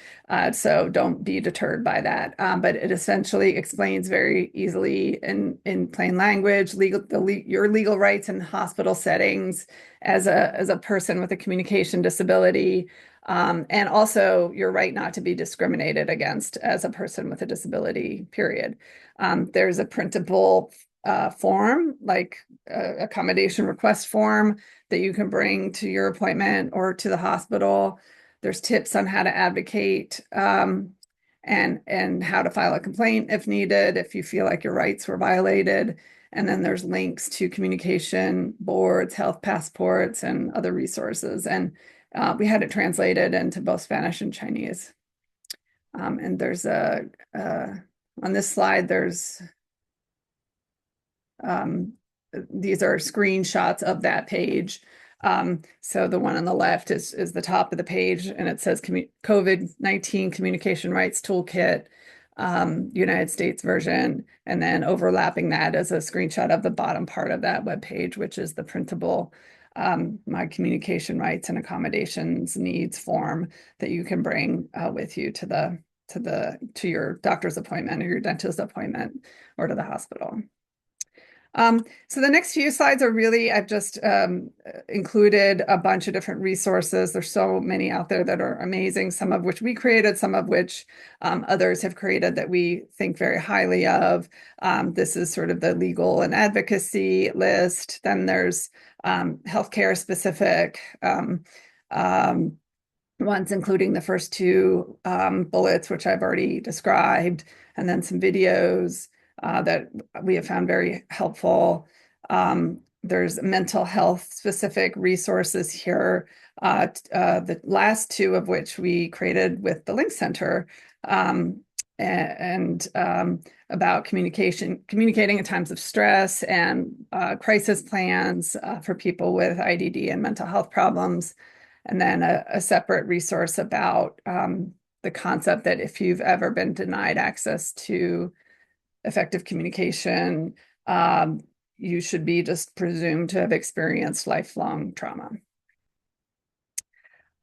So don't be deterred by that. But it essentially explains very easily in plain language, your legal rights in hospital settings as a person with a communication disability, and also your right not to be discriminated against as a person with a disability, period. There's a printable form, like accommodation request form, that you can bring to your appointment or to the hospital. There's tips on how to advocate and how to file a complaint if needed, if you feel like your rights were violated. And then there's links to communication boards, health passports, and other resources. And we had it translated into both Spanish and Chinese. And there's on this slide, there's these are screenshots of that page. So the one on the left is the top of the page, and it says COVID-19 Communication Rights Toolkit. United States version, and then overlapping that as a screenshot of the bottom part of that webpage, which is the printable my communication rights and accommodations needs form that you can bring with you to your doctor's appointment or your dentist appointment or to the hospital. So the next few slides are really, I've just included a bunch of different resources. There's so many out there that are amazing, some of which we created, some of which others have created that we think very highly of. This is sort of the legal and advocacy list. Then there's healthcare specific ones, including the first two bullets, which I've already described, and then some videos that we have found very helpful. There's mental health specific resources here, the last two of which we created with the Link Center, and about communicating in times of stress and crisis plans for people with IDD and mental health problems. And then a separate resource about the concept that if you've ever been denied access to effective communication, you should be just presumed to have experienced lifelong trauma.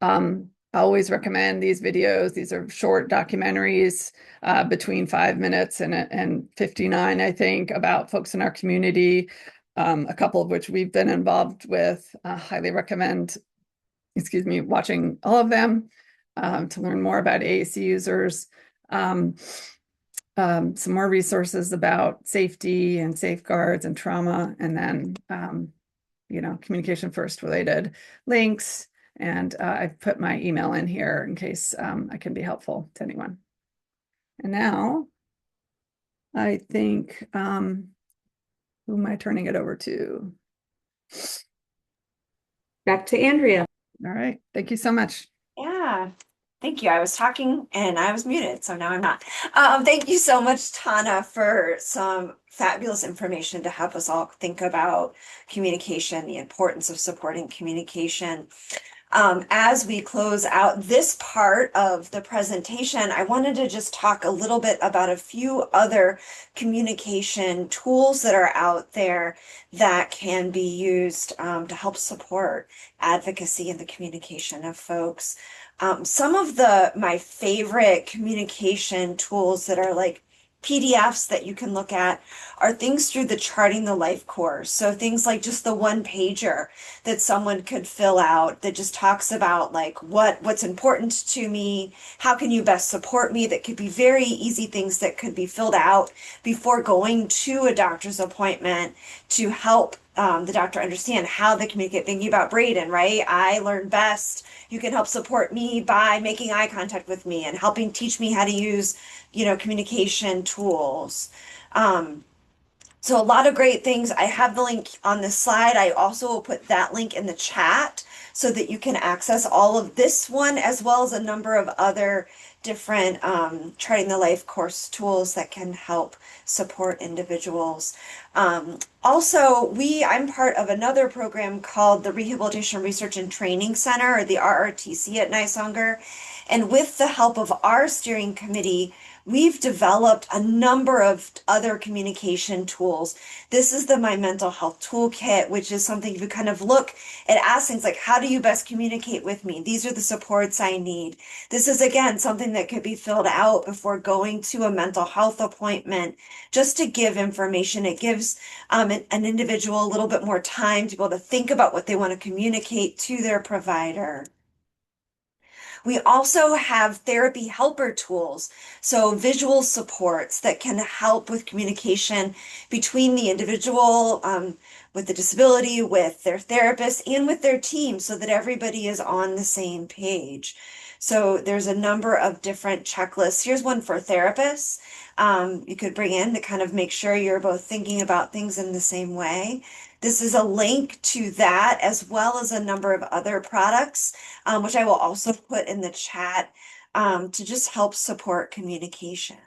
I always recommend these videos. These are short documentaries between 5 minutes and 59, I think, about folks in our community, a couple of which we've been involved with. Highly recommend, watching all of them to learn more about AAC users. Some more resources about safety and safeguards and trauma, and then, communication first related links. And I've put my email in here in case I can be helpful to anyone. And now I think, who am I turning it over to? Back to Andrea. All right. Thank you so much. Yeah. Thank you. I was talking and I was muted, so now I'm not. Thank you so much, Tana, for some fabulous information to help us all think about communication, the importance of supporting communication. As we close out this part of the presentation, I wanted to just talk a little bit about a few other communication tools that are out there that can be used to help support advocacy and the communication of folks. Some of my favorite communication tools that are like PDFs that you can look at are things through the Charting the Life course. So things like just the one pager that someone could fill out that just talks about like what's important to me, how can you best support me, that could be very easy things that could be filled out before going to a doctor's appointment to help the doctor understand how they communicate. Thinking about Braden, right? I learn best. You can help support me by making eye contact with me and helping teach me how to use, communication tools. So a lot of great things. I have the link on this slide. I also will put that link in the chat so that you can access all of this one as well as a number of other different Charting the Life course tools that can help support individuals. Also, I'm part of another program called the Rehabilitation Research and Training Center, or the RRTC at NYSONGR. And with the help of our steering committee, we've developed a number of other communication tools. This is the My Mental Health Toolkit, which is something you kind of look at, ask things like, how do you best communicate with me? These are the supports I need. This is, again, something that could be filled out before going to a mental health appointment, just to give information. It gives an individual a little bit more time to be able to think about what they want to communicate to their provider. We also have therapy helper tools, so visual supports that can help with communication between the individual with the disability, with their therapist, and with their team, so that everybody is on the same page. So there's a number of different checklists. Here's one for therapists. You could bring in to kind of make sure you're both thinking about things in the same way. This is a link to that, as well as a number of other products, which I will also put in the chat to just help support communication.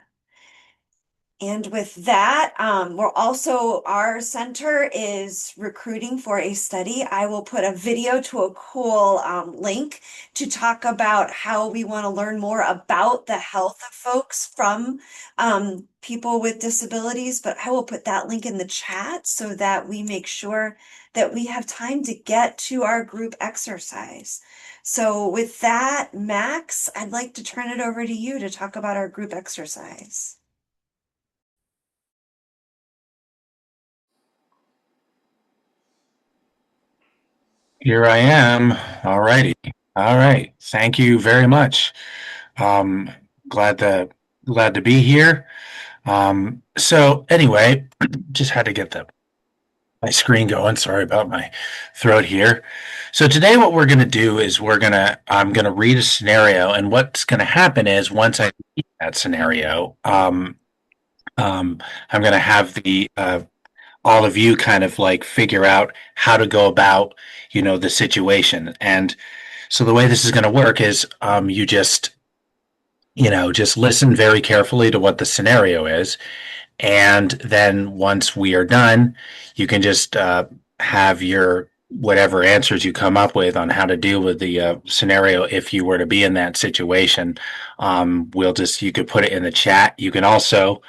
And with that, our center is recruiting for a study. I will put a video to a cool link to talk about how we want to learn more about the health of folks from people with disabilities. But I will put that link in the chat so that we make sure that we have time to get to our group exercise. So with that, Max, I'd like to turn it over to you to talk about our group exercise. Here I am. All righty. All right. Thank you very much. Glad to be here. So anyway, just had to get my screen going. Sorry about my throat here. So today what we're going to do is I'm going to read a scenario, and what's going to happen is once I read that scenario, I'm going to have all of you kind of like figure out how to go about, the situation. And so the way this is going to work is you just listen very carefully to what the scenario is. And then once we are done, you can just have your whatever answers you come up with on how to deal with the scenario if you were to be in that situation. You could put it in the chat. You can also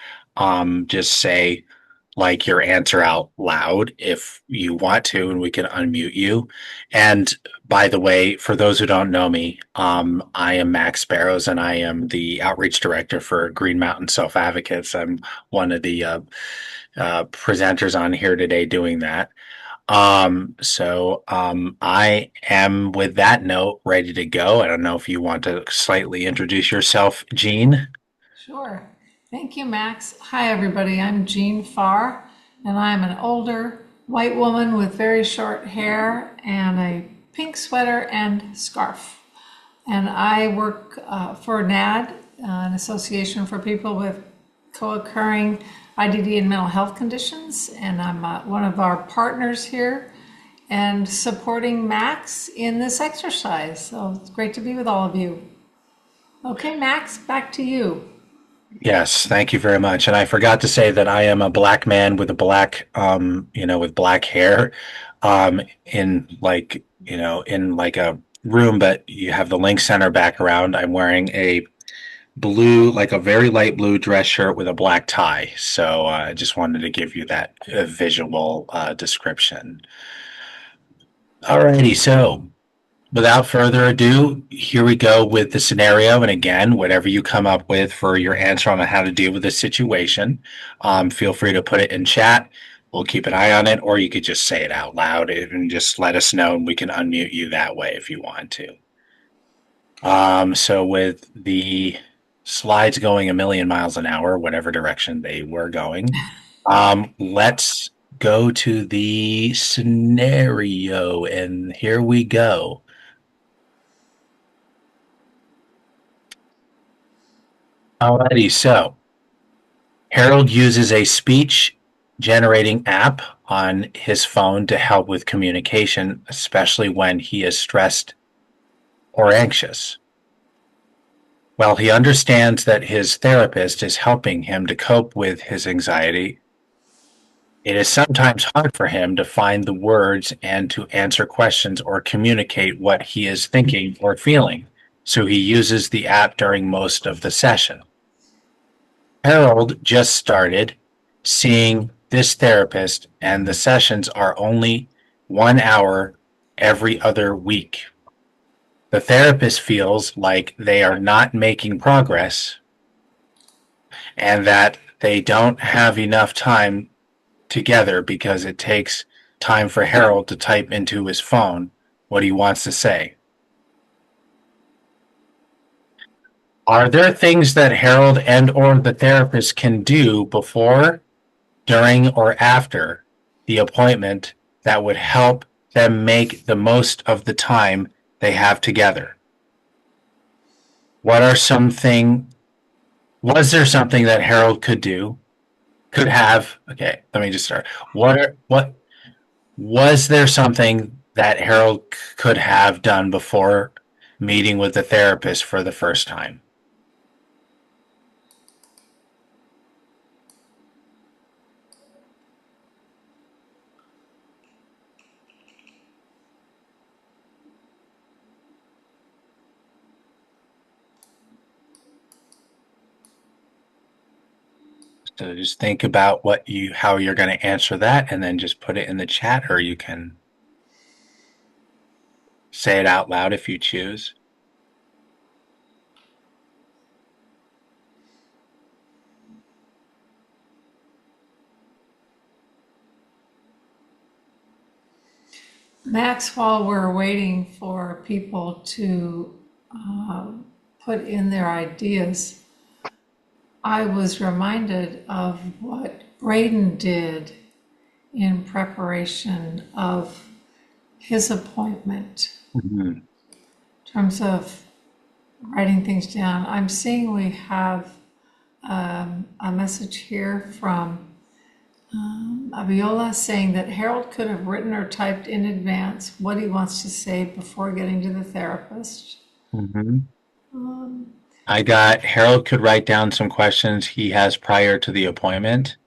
just say like your answer out loud if you want to, and we can unmute you. And by the way, for those who don't know me, I am Max Barrows, and I am the outreach director for Green Mountain Self Advocates. I'm one of the presenters on here today doing that. So I am, with that note, ready to go. I don't know if you want to slightly introduce yourself, Jean. Sure. Thank you, Max. Hi, everybody. I'm Jean Farr, and I'm an older white woman with very short hair and a pink sweater and scarf. And I work for NAD, an association for people with co-occurring IDD and mental health conditions. And I'm one of our partners here and supporting Max in this exercise. So it's great to be with all of you. Okay, Max, back to you. Yes, thank you very much. And I forgot to say that I am a black man with with black hair, in like a room, but you have the Link Center background. I'm wearing a very light blue dress shirt with a black tie. So I just wanted to give you that visual description. Alrighty, so without further ado, here we go with the scenario. And again, whatever you come up with for your answer on how to deal with the situation, feel free to put it in chat. We'll keep an eye on it, or you could just say it out loud and just let us know, and we can unmute you that way if you want to. So with the slides going a million miles an hour, whatever direction they were going, let's go to the scenario, and here we go. Alrighty, so Harold uses a speech generating app on his phone to help with communication, especially when he is stressed or anxious. While he understands that his therapist is helping him to cope with his anxiety, it is sometimes hard for him to find the words and to answer questions or communicate what he is thinking or feeling, so he uses the app during most of the session. Harold just started seeing this therapist, and the sessions are only 1 hour every other week. The therapist feels like they are not making progress and that they don't have enough time together because it takes time for Harold to type into his phone what he wants to say. Are there things that Harold and or the therapist can do before, during, or after the appointment that would help them make the most of the time they have together? Was there something that Harold could have? Okay, let me just start. Was there something that Harold could have done before meeting with the therapist for the first time? So just think about how you're going to answer that, and then just put it in the chat, or you can say it out loud if you choose. Max, while we're waiting for people to put in their ideas, I was reminded of what Braden did in preparation of his appointment. In terms of writing things down, I'm seeing we have a message here from Abiola saying that Harold could have written or typed in advance what he wants to say before getting to the therapist. I got Harold could write down some questions he has prior to the appointment.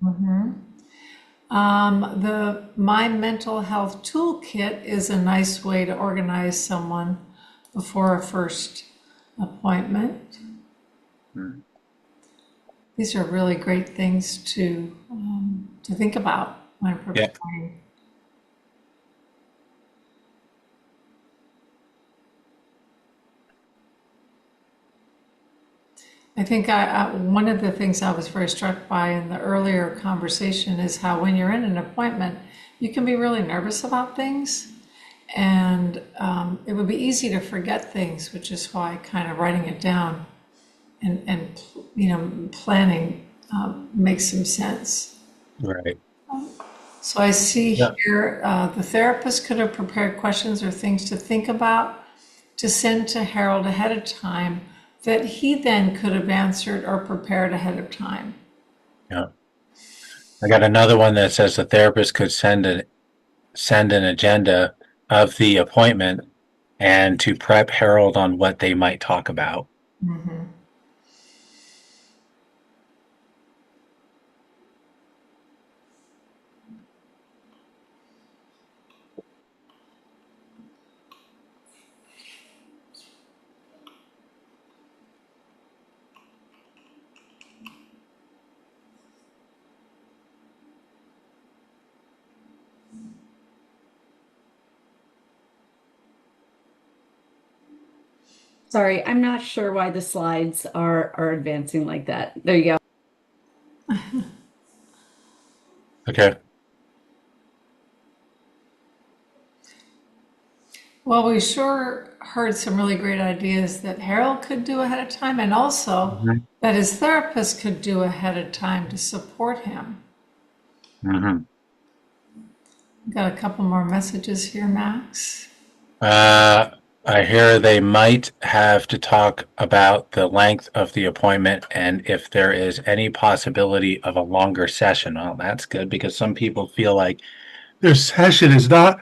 The My Mental Health Toolkit is a nice way to organize someone before a first appointment. These are really great things to think about when preparing. I think one of the things I was very struck by in the earlier conversation is how when you're in an appointment, you can be really nervous about things, and it would be easy to forget things, which is why kind of writing it down and planning makes some sense. Right. So I see here the therapist could have prepared questions or things to think about to send to Harold ahead of time that he then could have answered or prepared ahead of time. Yeah. I got another one that says the therapist could send an agenda of the appointment and to prep Harold on what they might talk about. Sorry, I'm not sure why the slides are advancing like that. There you go. Okay. Well, we sure heard some really great ideas that Harold could do ahead of time, and also that his therapist could do ahead of time to support him. Got a couple more messages here, Max. I hear they might have to talk about the length of the appointment and if there is any possibility of a longer session. Well, that's good because some people feel like their session is not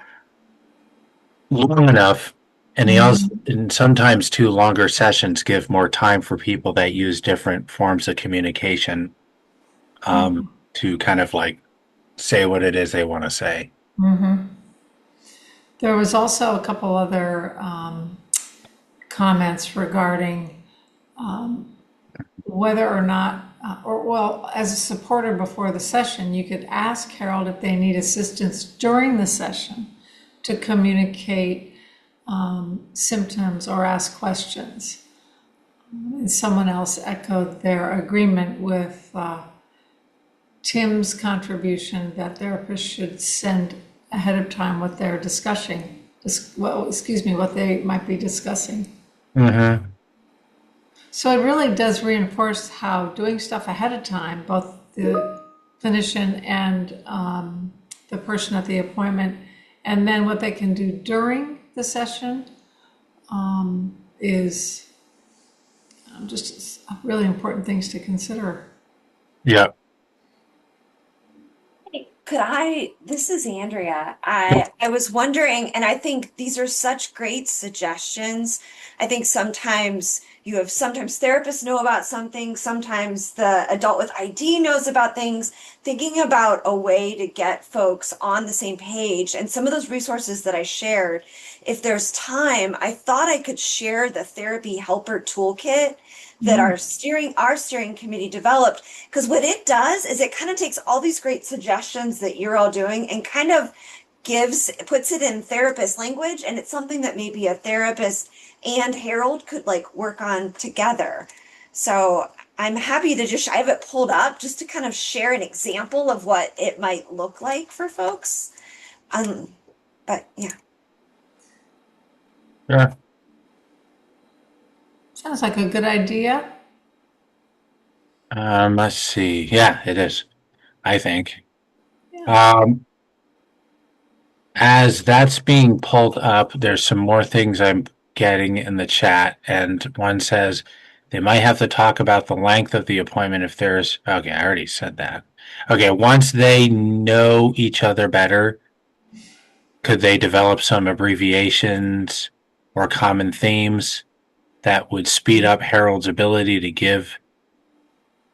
long enough, and sometimes too longer sessions give more time for people that use different forms of communication to kind of like say what it is they want to say. There was also a couple other comments regarding whether or not, as a supporter before the session, you could ask Harold if they need assistance during the session to communicate symptoms or ask questions. And someone else echoed their agreement with Tim's contribution that therapists should send ahead of time what they're discussing, what they might be discussing. So it really does reinforce how doing stuff ahead of time, both the clinician and the person at the appointment, and then what they can do during the session is just really important things to consider. Yeah. This is Andrea. I was wondering, and I think these are such great suggestions. I think sometimes therapists know about something, sometimes the adult with ID knows about things, thinking about a way to get folks on the same page. And some of those resources that I shared, if there's time, I thought I could share the Therapy Helper Toolkit that our steering committee developed. Because what it does is it kind of takes all these great suggestions that you're all doing and kind of puts it in therapist language, and it's something that maybe a therapist and Harold could like work on together. So I'm happy to I have it pulled up just to kind of share an example of what it might look like for folks. But yeah. Yeah. Sounds like a good idea. Let's see. Yeah, it is, I think. As that's being pulled up, there's some more things I'm getting in the chat, and one says they might have to talk about the length of the appointment if there's, okay, I already said that. Okay, once they know each other better, could they develop some abbreviations or common themes that would speed up Harold's ability to give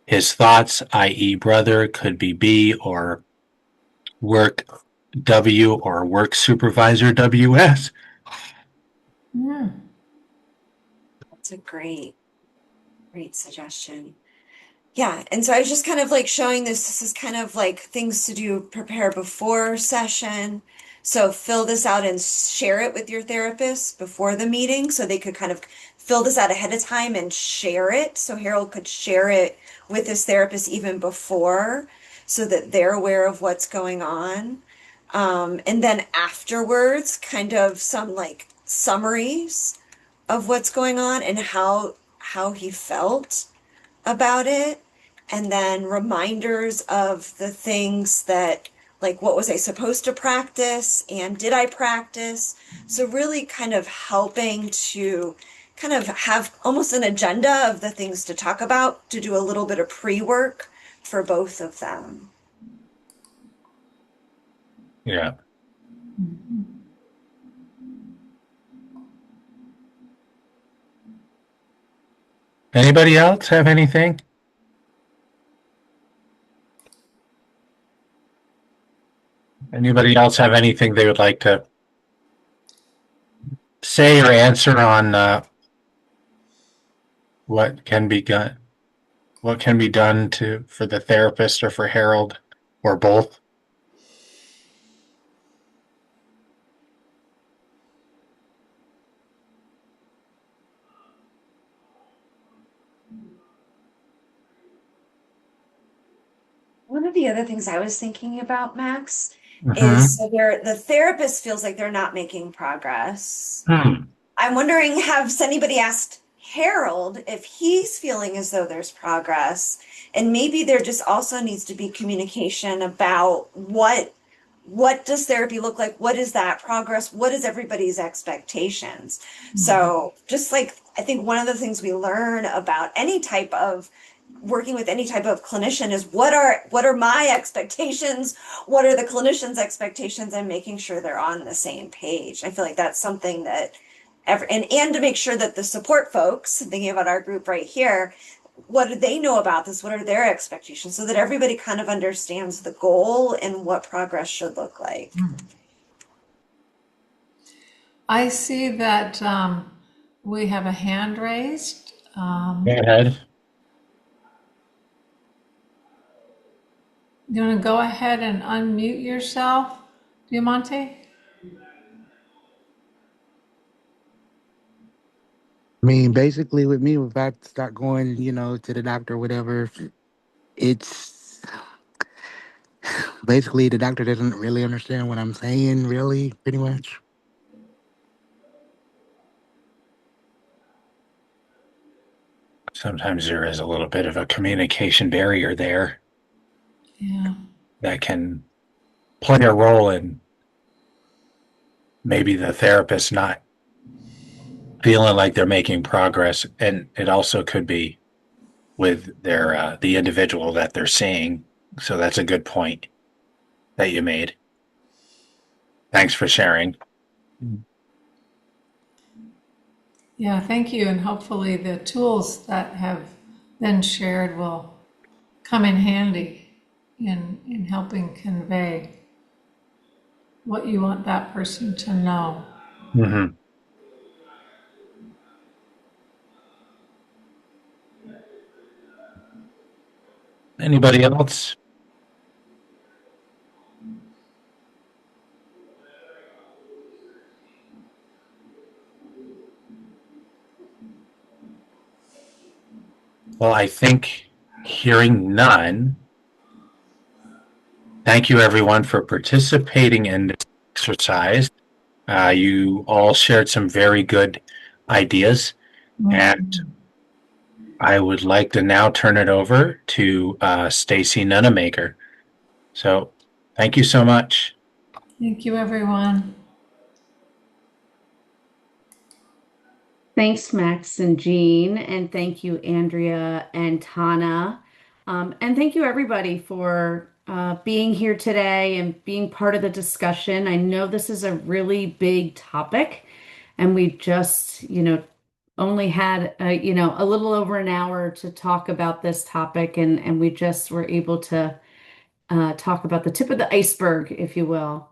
his thoughts, i.e. brother could be B, or work W, or work supervisor WS? That's a great suggestion. Yeah, and so I was just kind of like showing this is kind of like things to do, prepare before session. So fill this out and share it with your therapist before the meeting so they could kind of fill this out ahead of time and share it. So Harold could share it with his therapist even before so that they're aware of what's going on. And then afterwards, kind of some like summaries of what's going on and how he felt about it. And then reminders of the things that, like, what was I supposed to practice and did I practice? So really kind of helping to kind of have almost an agenda of the things to talk about, to do a little bit of pre-work for both of them. Yeah. Anybody else have anything? Anybody else have anything they would like to say or answer on what can be done? What can be done for the therapist or for Harold or both? One of the other things I was thinking about, Max, is so the therapist feels like they're not making progress. I'm wondering, has anybody asked Harold if he's feeling as though there's progress? And maybe there just also needs to be communication about what does therapy look like? What is that progress? What is everybody's expectations? So just like, I think one of the things we learn about any type of working with any type of clinician is what are my expectations? What are the clinician's expectations, and making sure they're on the same page. I feel like that's something that and to make sure that the support folks, thinking about our group right here, what do they know about this? What are their expectations? So that everybody kind of understands the goal and what progress should look like. I see that we have a hand raised. Go ahead. You want to go ahead and unmute yourself, Diamante? I mean, basically with me, if I start going, to the doctor or whatever, it's basically the doctor doesn't really understand what I'm saying, really, pretty much. Sometimes there is a little bit of a communication barrier there. Yeah. That can play a role in maybe the therapist not feeling like they're making progress, and it also could be with their the individual that they're seeing. So that's a good point that you made. Thanks for sharing. Yeah, thank you. And hopefully the tools that have been shared will come in handy in helping convey what you want that person to know. Anybody else? Well, I think hearing none, thank you everyone for participating in this exercise. You all shared some very good ideas, and I would like to now turn it over to Stacy Nunemaker. So thank you so much. Thank you, everyone. Thanks, Max and Jean, and thank you, Andrea and Tana. And thank you, everybody, for being here today and being part of the discussion. I know this is a really big topic, and we just, only had, a little over an hour to talk about this topic, and we just were able to talk about the tip of the iceberg, if you will.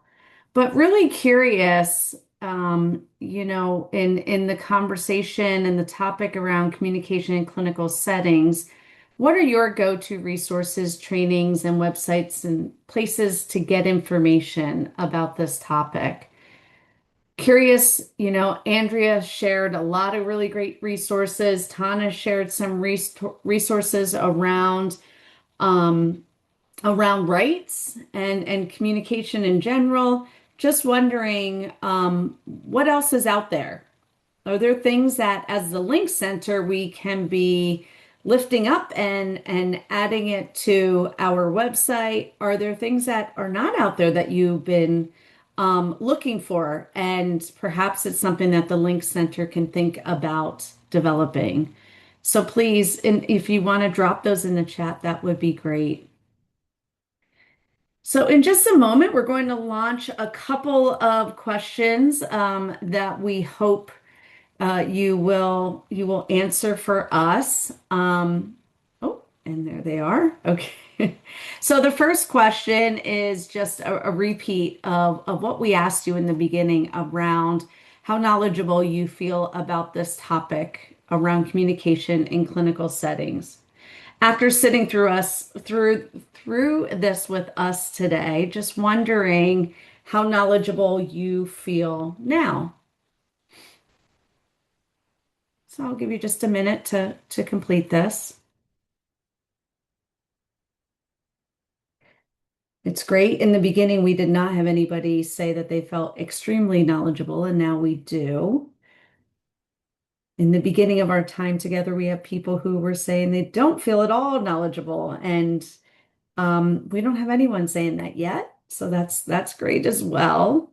But really curious, in the conversation and the topic around communication in clinical settings, what are your go-to resources, trainings, and websites and places to get information about this topic? Curious, Andrea shared a lot of really great resources. Tana shared some resources around rights and communication in general. Just wondering, what else is out there? Are there things that, as the Link Center, we can be lifting up and adding it to our website? Are there things that are not out there that you've been looking for? And perhaps it's something that the Link Center can think about developing. So please, if you want to drop those in the chat, that would be great. So in just a moment, we're going to launch a couple of questions that we hope you will answer for us. Oh, and there they are. Okay. So the first question is just a repeat of what we asked you in the beginning around how knowledgeable you feel about this topic around communication in clinical settings. After sitting through this with us today, just wondering how knowledgeable you feel now. So I'll give you just a minute to complete this. It's great. In the beginning, we did not have anybody say that they felt extremely knowledgeable, and now we do. In the beginning of our time together, we have people who were saying they don't feel at all knowledgeable, and we don't have anyone saying that yet. So that's great as well.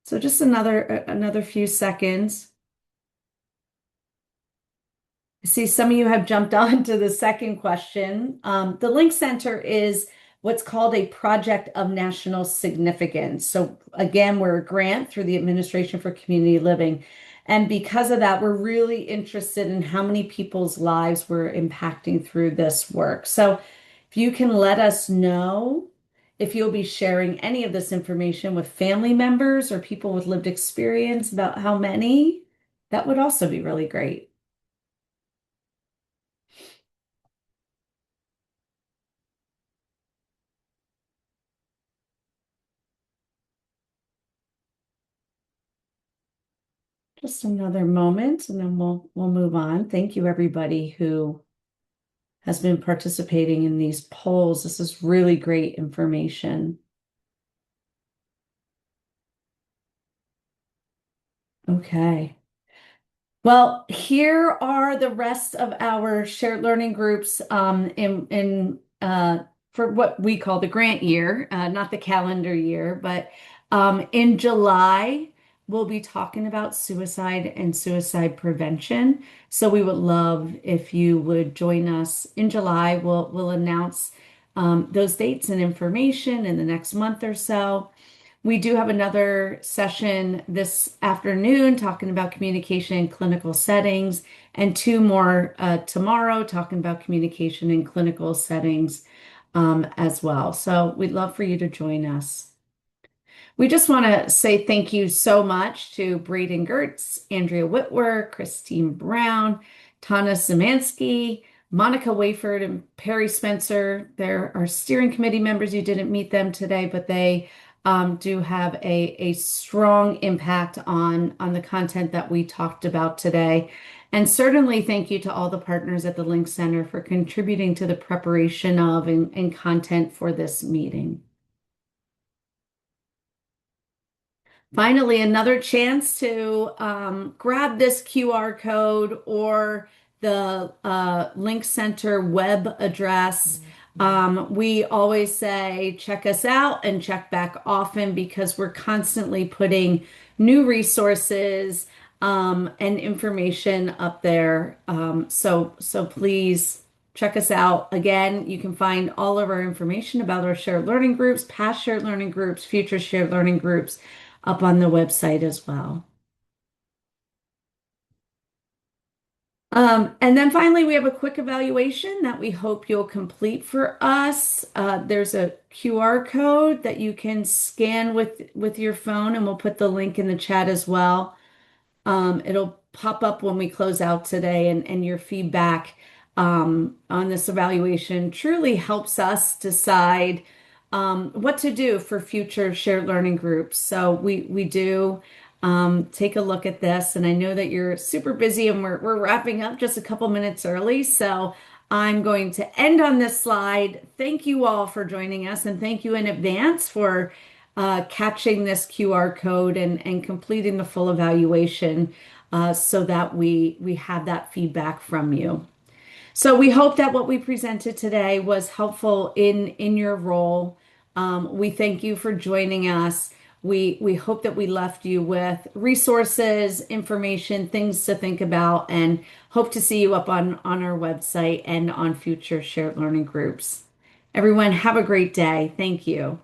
So just another few seconds. I see some of you have jumped on to the second question. The Link Center is what's called a project of national significance. So again, we're a grant through the Administration for Community Living. And because of that, we're really interested in how many people's lives we're impacting through this work. So if you can let us know if you'll be sharing any of this information with family members or people with lived experience about how many, that would also be really great. Just another moment and then we'll move on. Thank you, everybody who has been participating in these polls. This is really great information. Okay. Well, here are the rest of our shared learning groups for what we call the grant year, not the calendar year, but in July, we'll be talking about suicide and suicide prevention. So we would love if you would join us in July. We'll announce those dates and information in the next month or so. We do have another session this afternoon talking about communication in clinical settings, and two more tomorrow talking about communication in clinical settings as well. So we'd love for you to join us. We just want to say thank you so much to Braden Gertz, Andrea Whitwer, Christine Brown, Tana Szymanski, Monica Wayford and Perry Spencer. They're our steering committee members. You didn't meet them today, but they do have a strong impact on the content that we talked about today. And certainly thank you to all the partners at the Link Center for contributing to the preparation of and content for this meeting. Finally, another chance to grab this QR code or the Link Center web address. We always say, check us out and check back often because we're constantly putting new resources and information up there. So please check us out. Again, you can find all of our information about our shared learning groups, past shared learning groups, future shared learning groups up on the website as well. And then finally, we have a quick evaluation that we hope you'll complete for us. There's a QR code that you can scan with your phone, and we'll put the link in the chat as well. It'll pop up when we close out today, and your feedback on this evaluation truly helps us decide what to do for future shared learning groups. So we do take a look at this, and I know that you're super busy and we're wrapping up just a couple minutes early. So I'm going to end on this slide. Thank you all for joining us, and thank you in advance for catching this QR code and completing the full evaluation so that we have that feedback from you. So we hope that what we presented today was helpful in your role. We thank you for joining us. We hope that we left you with resources, information, things to think about, and hope to see you up on our website and on future shared learning groups. Everyone, have a great day. Thank you.